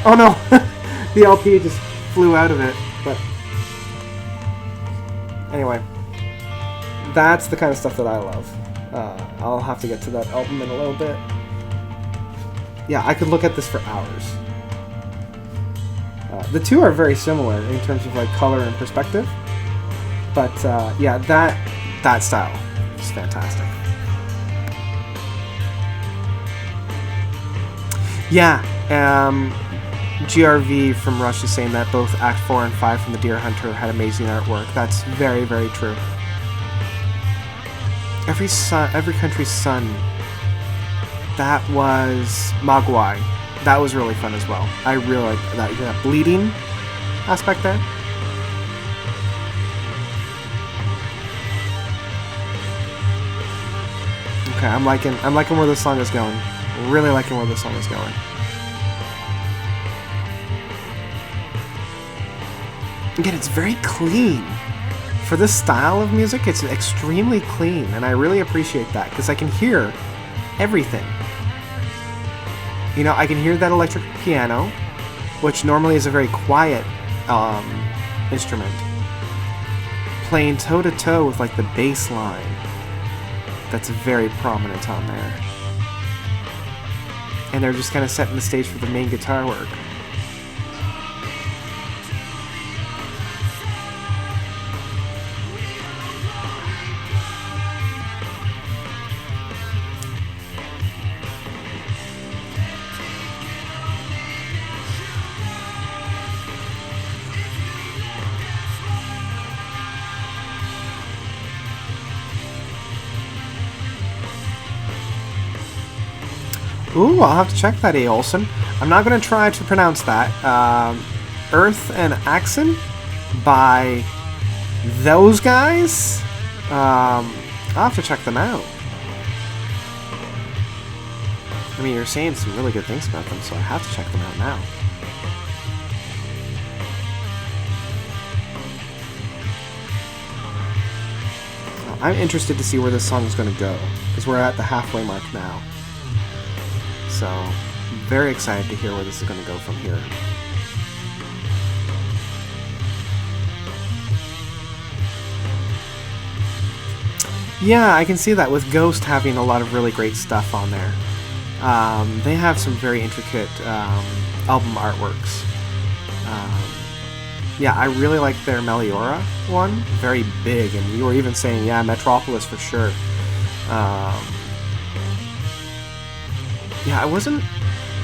Oh no! The LP just flew out of it, but anyway. That's the kind of stuff that I love. I'll have to get to that album in a little bit. Yeah, I could look at this for hours. The two are very similar in terms of like color and perspective. But yeah, that style is fantastic. Yeah, GRV from Rush is saying that both Act 4 and 5 from The Deer Hunter had amazing artwork. That's very, very true. Every Country's Son. That was Mogwai. That was really fun as well. I really like that bleeding aspect there. Okay, I'm liking where this song is going. Really liking where this song is going. Again, it's very clean. For this style of music, it's extremely clean, and I really appreciate that, because I can hear everything. You know, I can hear that electric piano, which normally is a very quiet instrument, playing toe-to-toe with, like, the bass line that's very prominent on there. And they're just kind of setting the stage for the main guitar work. Ooh, I'll have to check that, A. Olson. I'm not going to try to pronounce that. Earth and Axon by those guys? I'll have to check them out. I mean, you're saying some really good things about them, so I have to check them out now. I'm interested to see where this song is going to go, because we're at the halfway mark now. So, I'm very excited to hear where this is going to go from here. Yeah, I can see that with Ghost having a lot of really great stuff on there. They have some very intricate album artworks. Yeah, I really like their Meliora one. Very big, and you were even saying, yeah, Metropolis for sure. Yeah, I wasn't,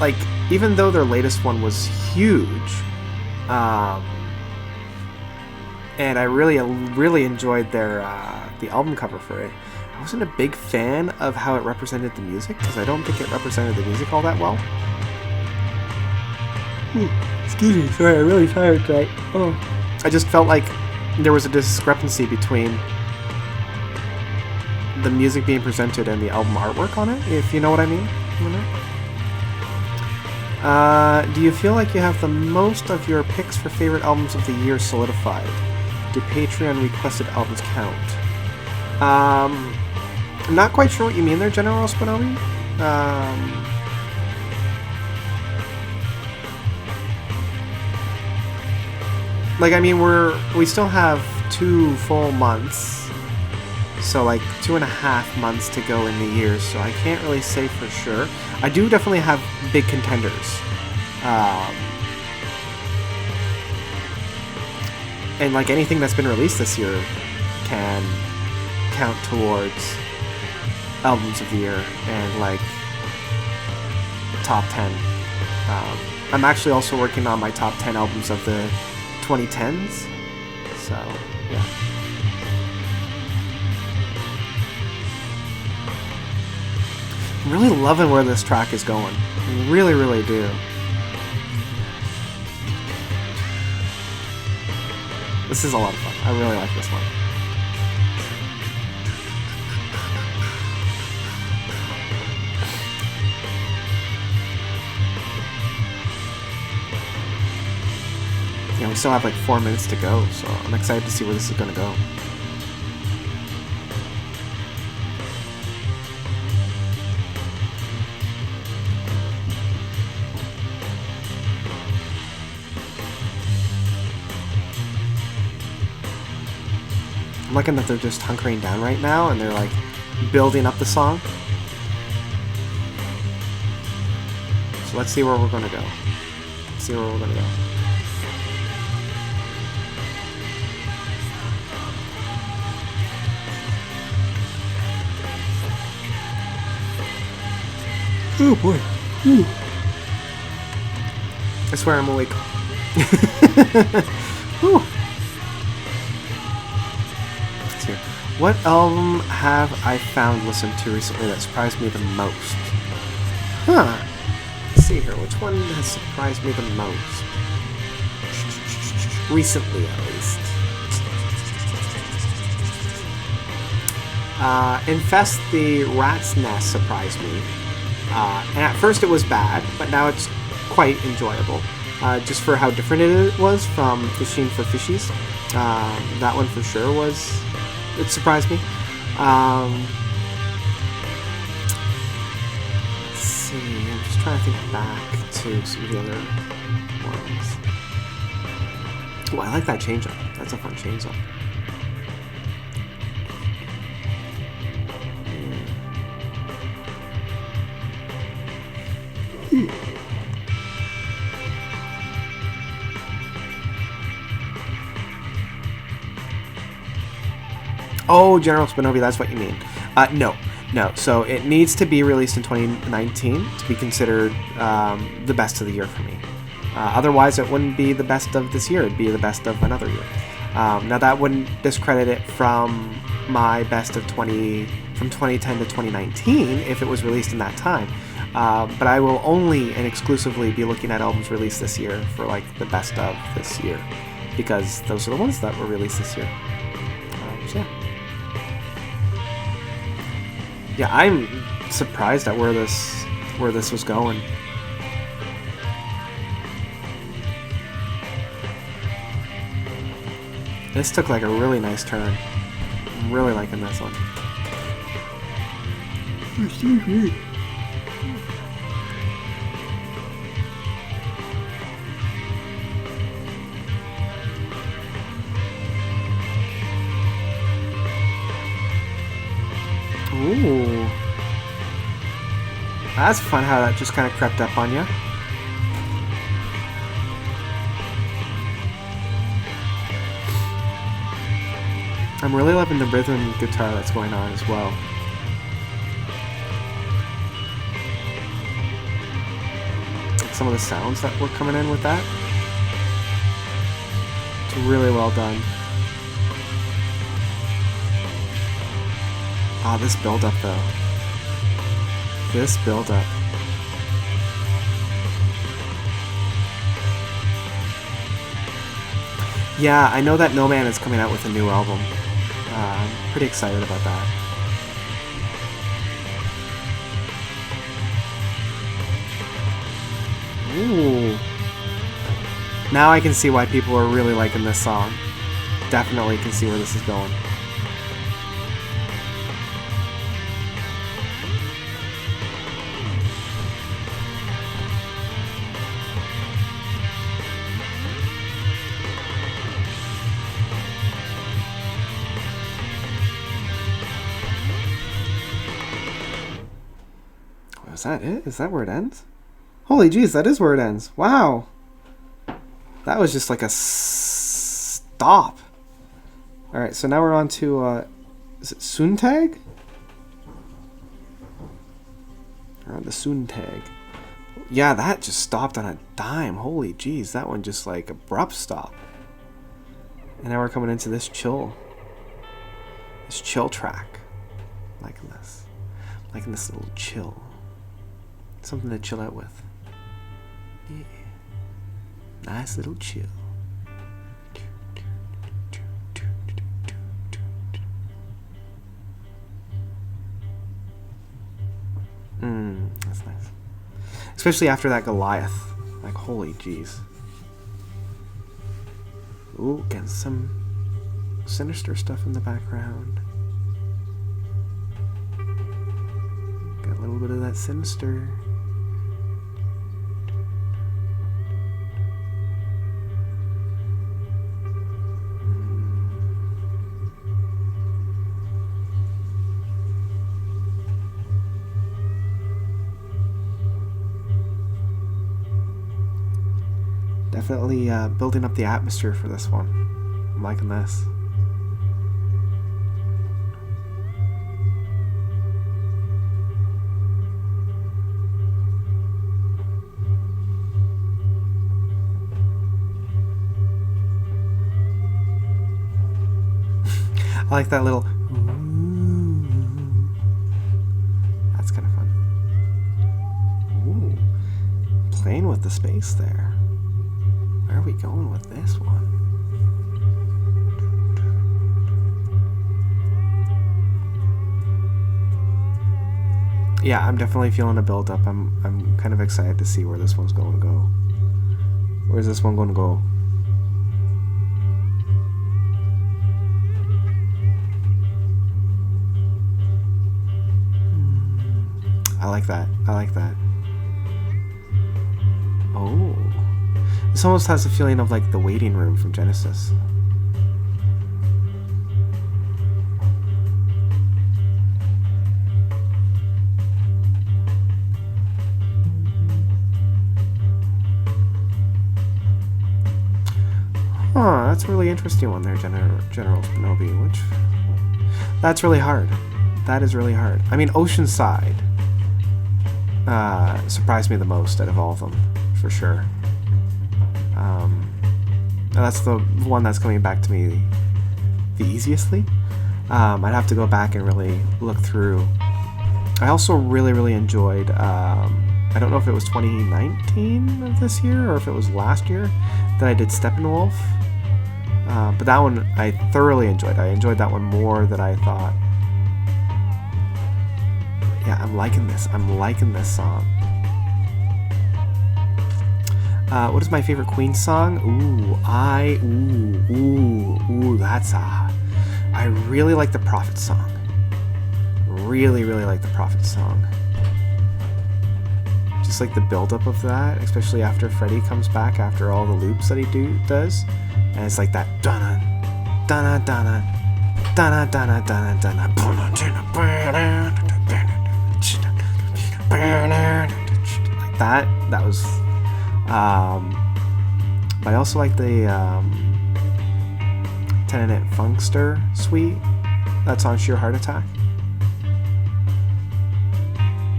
like, even though their latest one was huge, and I really enjoyed their, the album cover for it, I wasn't a big fan of how it represented the music, because I don't think it represented the music all that well. Excuse me, sorry, I'm really tired tonight. Oh. I just felt like there was a discrepancy between the music being presented and the album artwork on it, if you know what I mean. Do you feel like you have the most of your picks for favorite albums of the year solidified? Do Patreon requested albums count? I'm not quite sure what you mean there, General Spinobi. Like, I mean, we still have 2 full months, so like 2.5 months to go in the year, so I can't really say for sure. I do definitely have big contenders. And like anything that's been released this year can count towards albums of the year and like top 10. I'm actually also working on my top 10 albums of the 2010s, so yeah. I'm really loving where this track is going. I really, really do. This is a lot of fun. I really like this one. Yeah, we still have like 4 minutes to go, so I'm excited to see where this is going to go. I'm liking that they're just hunkering down right now and they're like building up the song. So let's see where we're going to go. Let's see where we're going to go. Oh boy. Ooh. I swear I'm awake. Ooh. Let's see. What album have I found listened to recently that surprised me the most? Huh. Let's see here. Which one has surprised me the most? Recently, at least. Infest the Rat's Nest surprised me. And at first it was bad, but now it's quite enjoyable. Just for how different it was from Fishing for Fishies. That one for sure it surprised me. Let's see, I'm just trying to think back to some of the other ones. Oh, I like that change-up. That's a fun change-up. Oh, General Spinobi, that's what you mean. No. So it needs to be released in 2019 to be considered the best of the year for me. Otherwise, it wouldn't be the best of this year. It'd be the best of another year. Now, that wouldn't discredit it from my best of from 2010 to 2019 if it was released in that time. But I will only and exclusively be looking at albums released this year for like the best of this year, because those are the ones that were released this year. So yeah. Yeah, I'm surprised at where this was going. This took like a really nice turn. I'm really liking this one. Ooh. That's fun how that just kind of crept up on you. I'm really loving the rhythm guitar that's going on as well. Like some of the sounds that were coming in with that. It's really well done. Ah, this build-up though. This build-up. Yeah, I know that No Man is coming out with a new album. I'm pretty excited about that. Ooh. Now I can see why people are really liking this song. Definitely can see where this is going. Is that it? Is that where it ends? Holy jeez, that is where it ends. Wow. That was just like a stop. Alright, so now we're on to, is it Suntag? We're on the Suntag. Yeah, that just stopped on a dime. Holy jeez, that one just like abrupt stop. And now we're coming into this chill track. Liking this. Liking this little chill. Something to chill out with. Yeah. Nice little chill. That's nice. Especially after that Goliath. Like, holy jeez. Ooh, getting some sinister stuff in the background. Got a little bit of that sinister. Definitely building up the atmosphere for this one. I'm liking this. I like that little ooh. That's kind of fun. Ooh. Playing with the space there. Where are we going with this one? Yeah, I'm definitely feeling a build up. I'm kind of excited to see where this one's going to go. Where's this one going to go? I like that. I like that. Oh. This almost has a feeling of like the waiting room from Genesis. Huh, that's a really interesting one there, General Spinobi, which... That's really hard. That is really hard. I mean, Oceanside surprised me the most out of all of them, for sure. That's the one that's coming back to me the easiestly. I'd have to go back and really look through. I also really enjoyed, I don't know if it was 2019 of this year or if it was last year that I did Steppenwolf. But that one I thoroughly enjoyed. I enjoyed that one more than I thought. Yeah, I'm liking this. I'm liking this song. What is my favorite Queen song? That's I really like the Prophet song. Really like the Prophet song. Just like the build-up of that, especially after Freddie comes back after all the loops that he does, and it's like that dun dun dun dun dun dun dun dun like that. That was. But I also like the 10-minute Funkster suite that's on Sheer Heart Attack.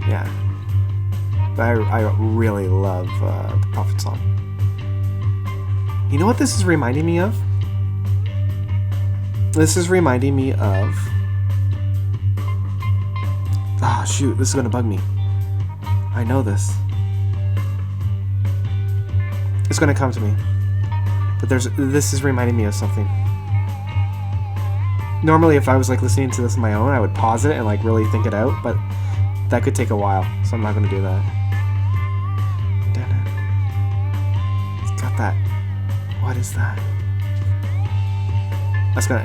Yeah. But I really love the Prophet song. You know what this is reminding me of? This is reminding me of... Ah, shoot, this is gonna bug me. I know this. It's gonna come to me. But this is reminding me of something. Normally, if I was like listening to this on my own, I would pause it and like really think it out, but that could take a while, so I'm not going to do that. It's got that. What is that?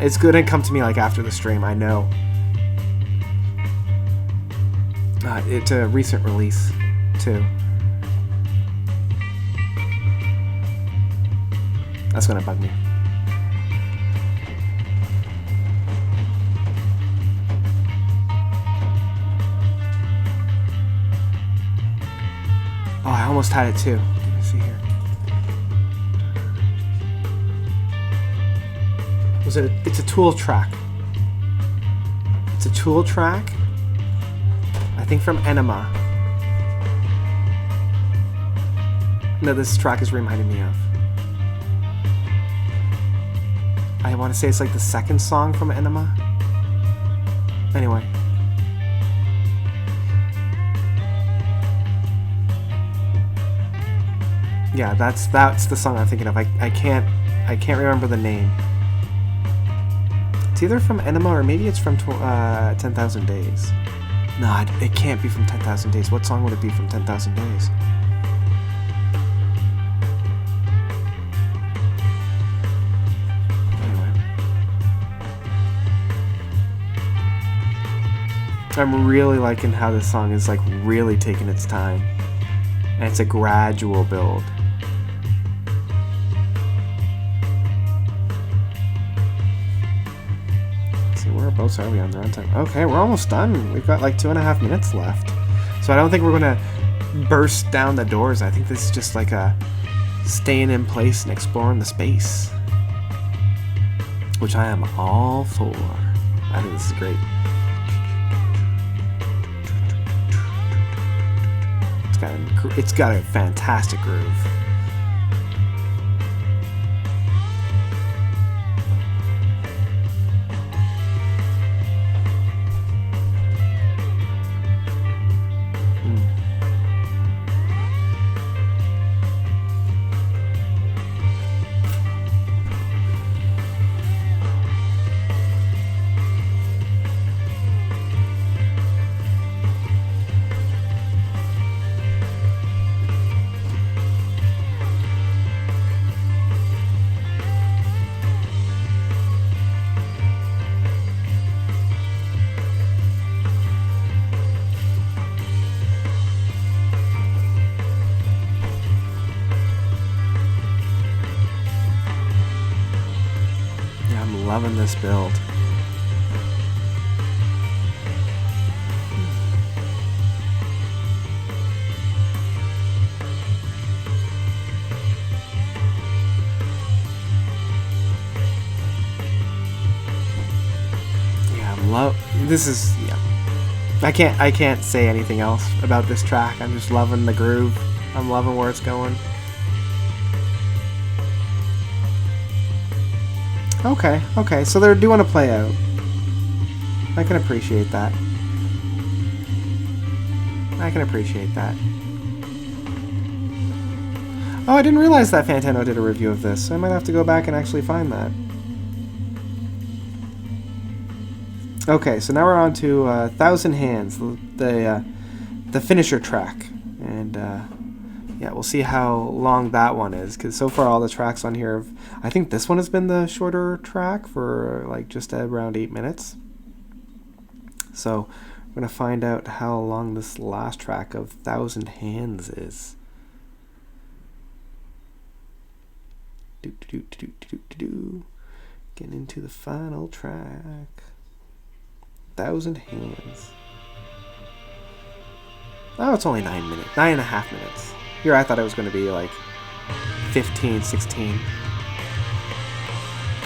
It's gonna come to me like after the stream, I know. It's a recent release, too. That's gonna bug me. Oh, I almost had it too. Let me see here. It's a Tool track. It's a Tool track. I think from Enema. No, this track is reminding me of. I want to say it's like the second song from Enema. Anyway. Yeah, that's the song I'm thinking of. I can't remember the name. It's either from Enema or maybe it's from 10,000 Days. No, it can't be from 10,000 Days. What song would it be from 10,000 Days? I'm really liking how this song is like really taking its time. And it's a gradual build. Let's see, whereabouts are we on the runtime? Okay, we're almost done. We've got like 2.5 minutes left. So I don't think we're gonna burst down the doors. I think this is just like a staying in place and exploring the space. Which I am all for. I think this is great. It's got a fantastic groove. Loving this build. Yeah, this is, yeah. I can't say anything else about this track. I'm just loving the groove. I'm loving where it's going. Okay, so they're doing a play out. I can appreciate that. Oh, I didn't realize that Fantano did a review of this. I might have to go back and actually find that. Okay, so now we're on to 1,000 Hands, the finisher track. And yeah, we'll see how long that one is, because so far all the tracks on here, I think this one has been the shorter track for like just around 8 minutes. So we're going to find out how long this last track of 1,000 Hands is. Getting into the final track. 1,000 Hands. Oh, it's only 9.5 minutes. Here I thought it was going to be like 15, 16.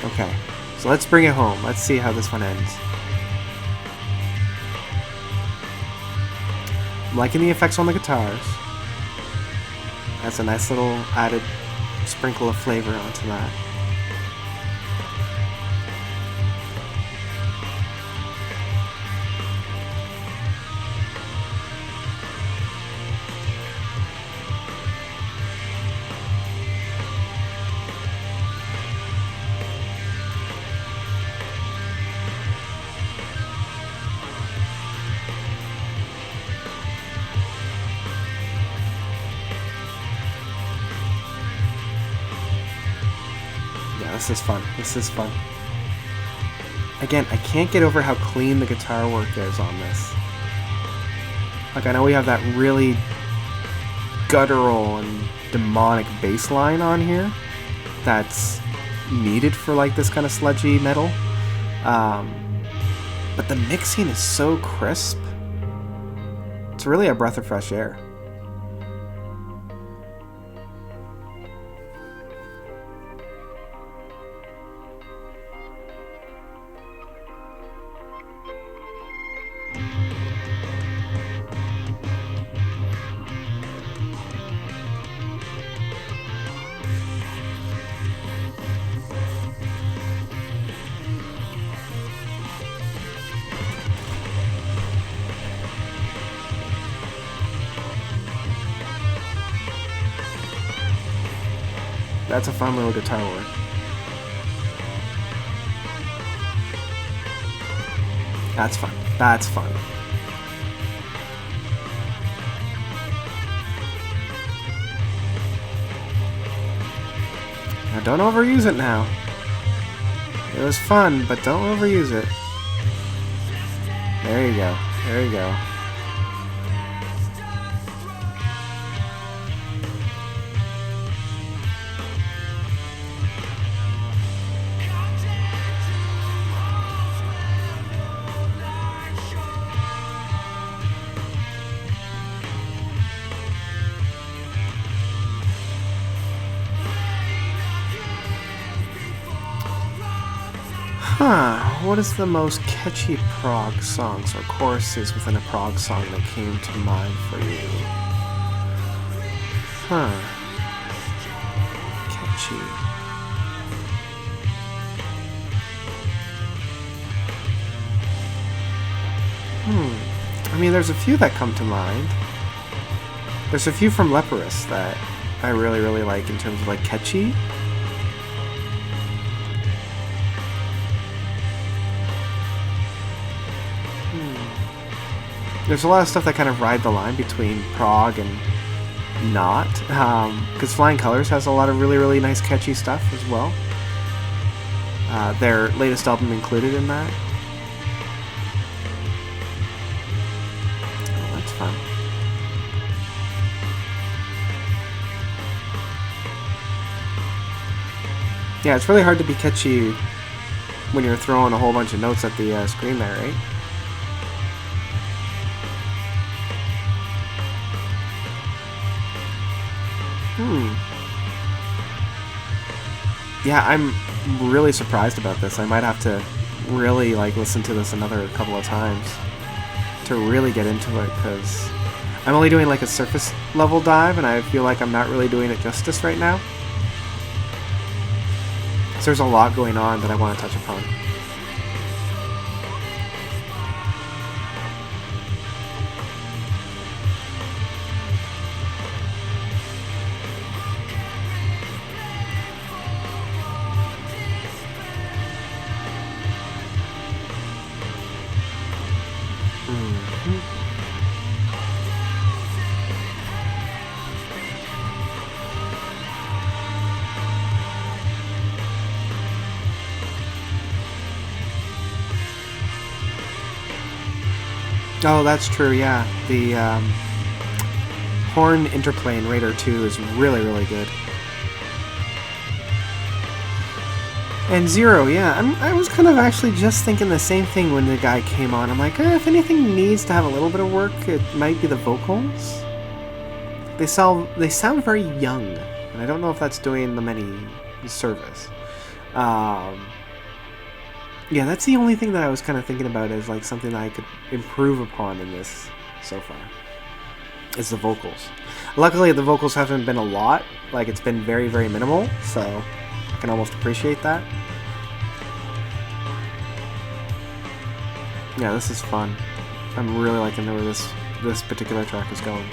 Okay, so let's bring it home. Let's see how this one ends. I'm liking the effects on the guitars. That's a nice little added sprinkle of flavor onto that. this is fun. This is fun. Again, I can't get over how clean the guitar work is on this. Like, I know we have that really guttural and demonic bass line on here that's needed for like this kind of sludgy metal. But the mixing is so crisp. It's really a breath of fresh air. That's a fun little guitar work. That's fun. That's fun. Now don't overuse it now. It was fun, but don't overuse it. There you go. There you go. What is the most catchy prog songs or choruses within a prog song that came to mind for you? Catchy. I mean, there's a few that come to mind. There's a few from Leprous that I really, really like in terms of like catchy. There's a lot of stuff that kind of ride the line between prog and not, because Flying Colors has a lot of really, really nice catchy stuff as well. Their latest album included in that. Oh, that's fun. Yeah, it's really hard to be catchy when you're throwing a whole bunch of notes at the screen there, right? Yeah, I'm really surprised about this. I might have to really like listen to this another couple of times to really get into it, because I'm only doing like a surface level dive and I feel like I'm not really doing it justice right now. So there's a lot going on that I want to touch upon. Oh, that's true, yeah. The horn interplay in Raider 2 is really, really good. And Zero, yeah, I was kind of actually just thinking the same thing when the guy came on. I'm like, if anything needs to have a little bit of work, it might be the vocals. They sound very young, and I don't know if that's doing them any service. Yeah, that's the only thing that I was kind of thinking about as like something that I could improve upon in this so far, is the vocals. Luckily, the vocals haven't been a lot. Like, it's been very, very minimal, so I can almost appreciate that. Yeah, this is fun. I'm really liking where this particular track is going.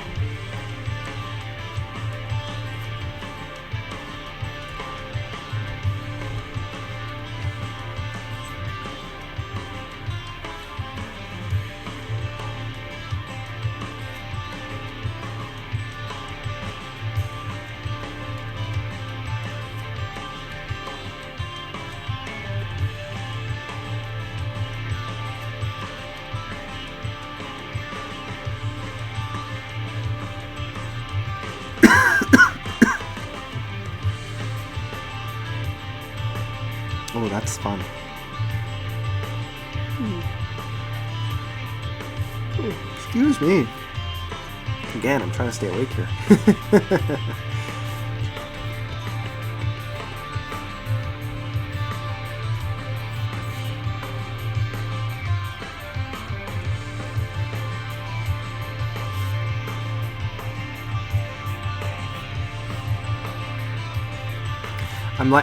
That's fun. Excuse me. Again, I'm trying to stay awake here.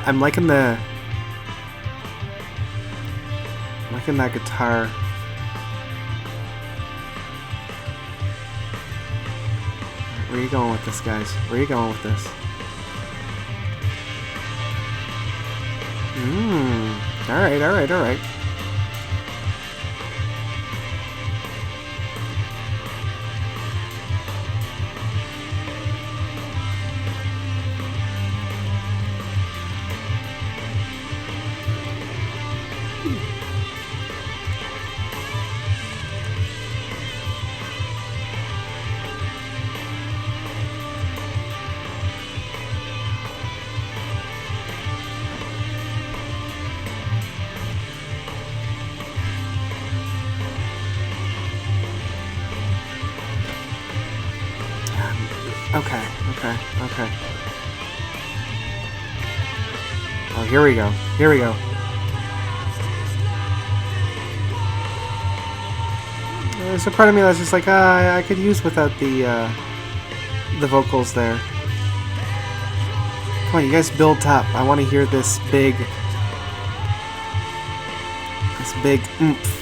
I'm liking that guitar. Where are you going with this, guys? Where are you going with this? Alright. Okay. Oh, here we go. There's a part of me that's just like, I could use without the vocals there. Come on, you guys build up. I want to hear this big oomph.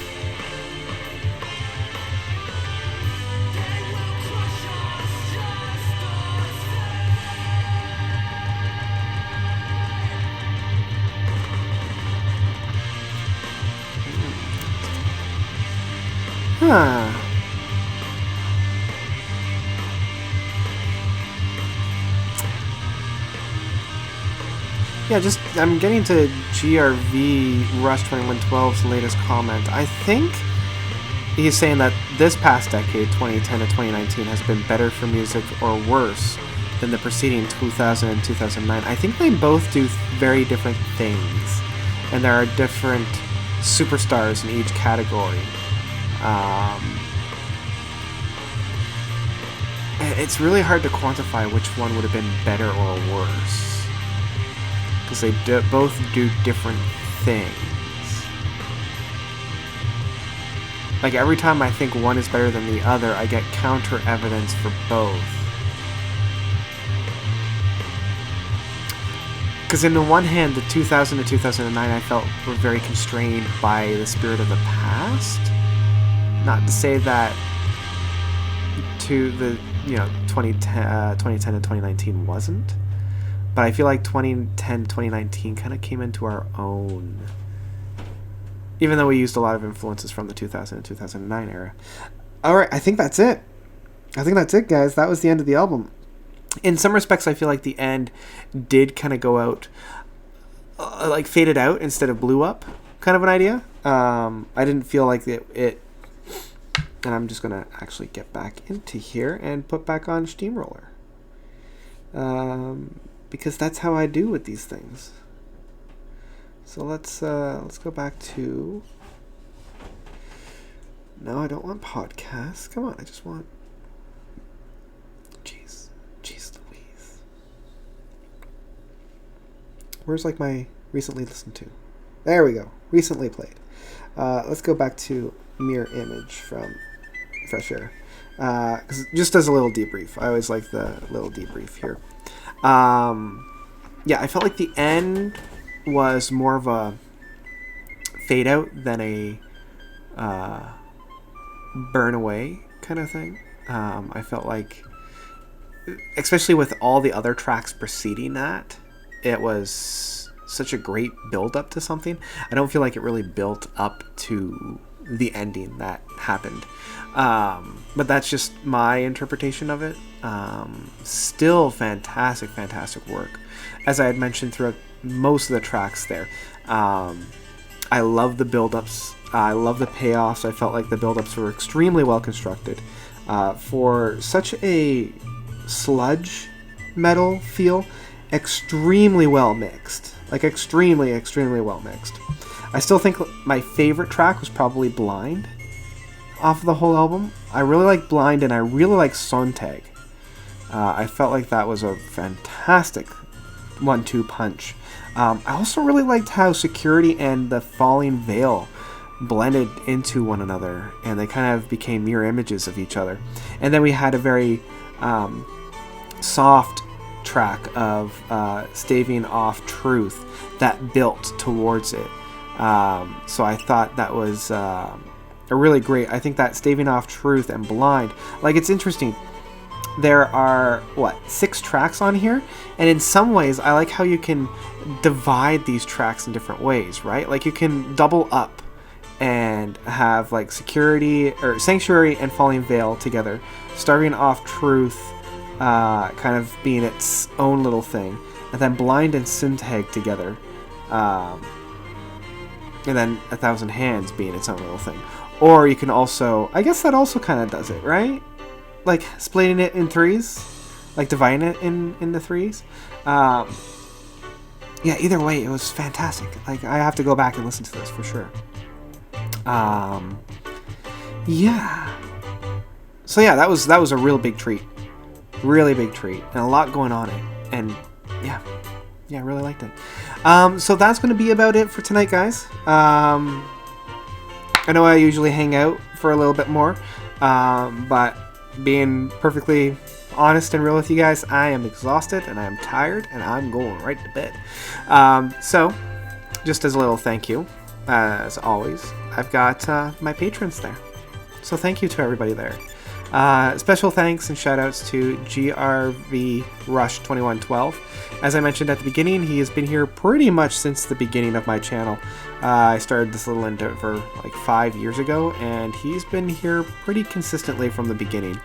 Yeah, I'm getting to GRV Rush 2112's latest comment. I think he's saying that this past decade, 2010 to 2019, has been better for music or worse than the preceding 2000 and 2009. I think they both do very different things, and there are different superstars in each category. It's really hard to quantify which one would have been better or worse, because they both do different things. Like, every time I think one is better than the other, I get counter evidence for both. Because in the one hand, the 2000 to 2009 I felt were very constrained by the spirit of the past. Not to say that to the 2010 to 2019 wasn't, but I feel like 2010 2019 kind of came into our own, even though we used a lot of influences from the 2000 and 2009 era. Alright, I think that's it, guys. That was the end of the album. In some respects, I feel like the end did kind of go out, like faded out instead of blew up, kind of an idea. I didn't feel like it. And I'm just going to actually get back into here and put back on Steamroller. Because that's how I do with these things. So let's go back to... No, I don't want podcasts. Come on, I just want... Jeez Louise. Where's like my recently listened to? There we go. Recently played. Let's go back to Mirror Image from Fresh Air. Just as a little debrief. I always like the little debrief here. Yeah, I felt like the end was more of a fade out than a burn away kind of thing. I felt like, especially with all the other tracks preceding that, it was such a great build up to something. I don't feel like it really built up to the ending that happened. But that's just my interpretation of it. Still fantastic work. As I had mentioned throughout most of the tracks there, I love the build-ups. I love the payoffs. I felt like the build-ups were extremely well constructed. For such a sludge metal feel, extremely well mixed. Like extremely, extremely well mixed. I still think my favorite track was probably Blind off of the whole album. I really like Blind, and I really like Sontag. I felt like that was a fantastic 1-2 punch. I also really liked how Security and the Falling Veil blended into one another, and they kind of became mirror images of each other. And then we had a very soft track of Staving Off Truth that built towards it. So I thought that was a really great. I think that Staving Off Truth and Blind, like, it's interesting. There are 6 tracks on here, and in some ways I like how you can divide these tracks in different ways, right? Like, you can double up and have like Security or Sanctuary and Falling Veil together, Starving Off Truth kind of being its own little thing, and then Blind and Sontag together, and then 1,000 Hands being its own little thing. Or you can also, I guess that also kind of does it, right? Like splitting it in 3s, like dividing it in the 3s. Yeah, either way, it was fantastic. Like, I have to go back and listen to this for sure. Yeah. So yeah, that was a real big treat. Really big treat. And a lot going on in it. And yeah, I really liked it. So that's going to be about it for tonight, guys. I know I usually hang out for a little bit more, but being perfectly honest and real with you guys, I am exhausted and I am tired and I'm going right to bed. So just as a little thank you, as always, I've got my patrons there. So thank you to everybody there. Special thanks and shout outs to GRV Rush 2112. As I mentioned at the beginning, he has been here pretty much since the beginning of my channel. I started this little endeavor like 5 years ago, and he's been here pretty consistently from the beginning,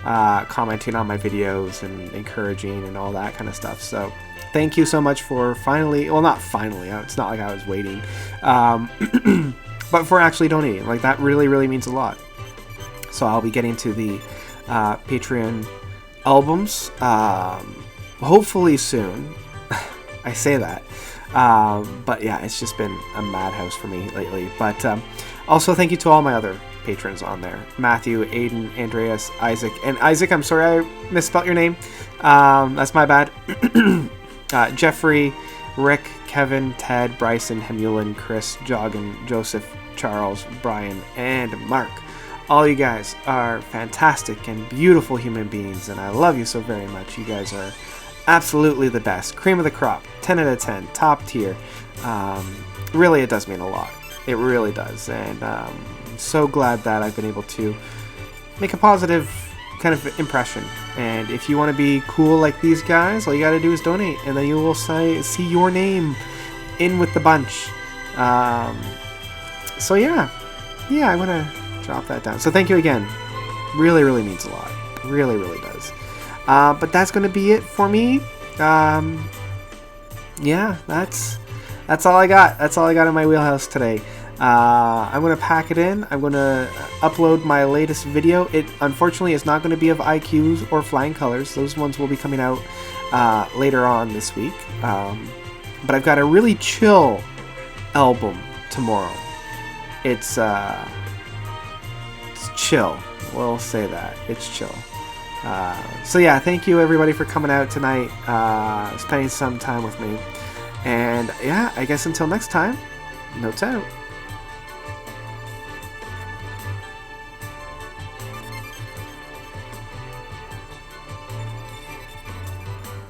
commenting on my videos and encouraging and all that kind of stuff. So thank you so much for finally, well, not finally, it's not like I was waiting, but for actually donating. Like, that really, really means a lot. So I'll be getting to the Patreon albums hopefully soon. I say that. But yeah, it's just been a madhouse for me lately. But also thank you to all my other patrons on there. Matthew, Aiden, Andreas, Isaac. And Isaac, I'm sorry I misspelled your name. That's my bad. Jeffrey, Rick, Kevin, Ted, Bryson, Hemulin, Chris, Joggin, Joseph, Charles, Brian, and Mark. All you guys are fantastic and beautiful human beings, and I love you so very much. You guys are absolutely the best. Cream of the crop. 10 out of 10. Top tier. Really, it does mean a lot. It really does. And I'm so glad that I've been able to make a positive kind of impression. And if you want to be cool like these guys, all you got to do is donate, and then you will see your name in with the bunch. So yeah, I'm going to drop that down. So thank you again. Really, really means a lot. Really, really does. But that's going to be it for me. Yeah, that's all I got. That's all I got in my wheelhouse today. I'm going to pack it in. I'm going to upload my latest video. It unfortunately is not going to be of IQs or Flying Colors. Those ones will be coming out later on this week. But I've got a really chill album tomorrow. It's chill. We'll say that. It's chill. So yeah, thank you everybody for coming out tonight, spending some time with me. And yeah, I guess until next time, notes out.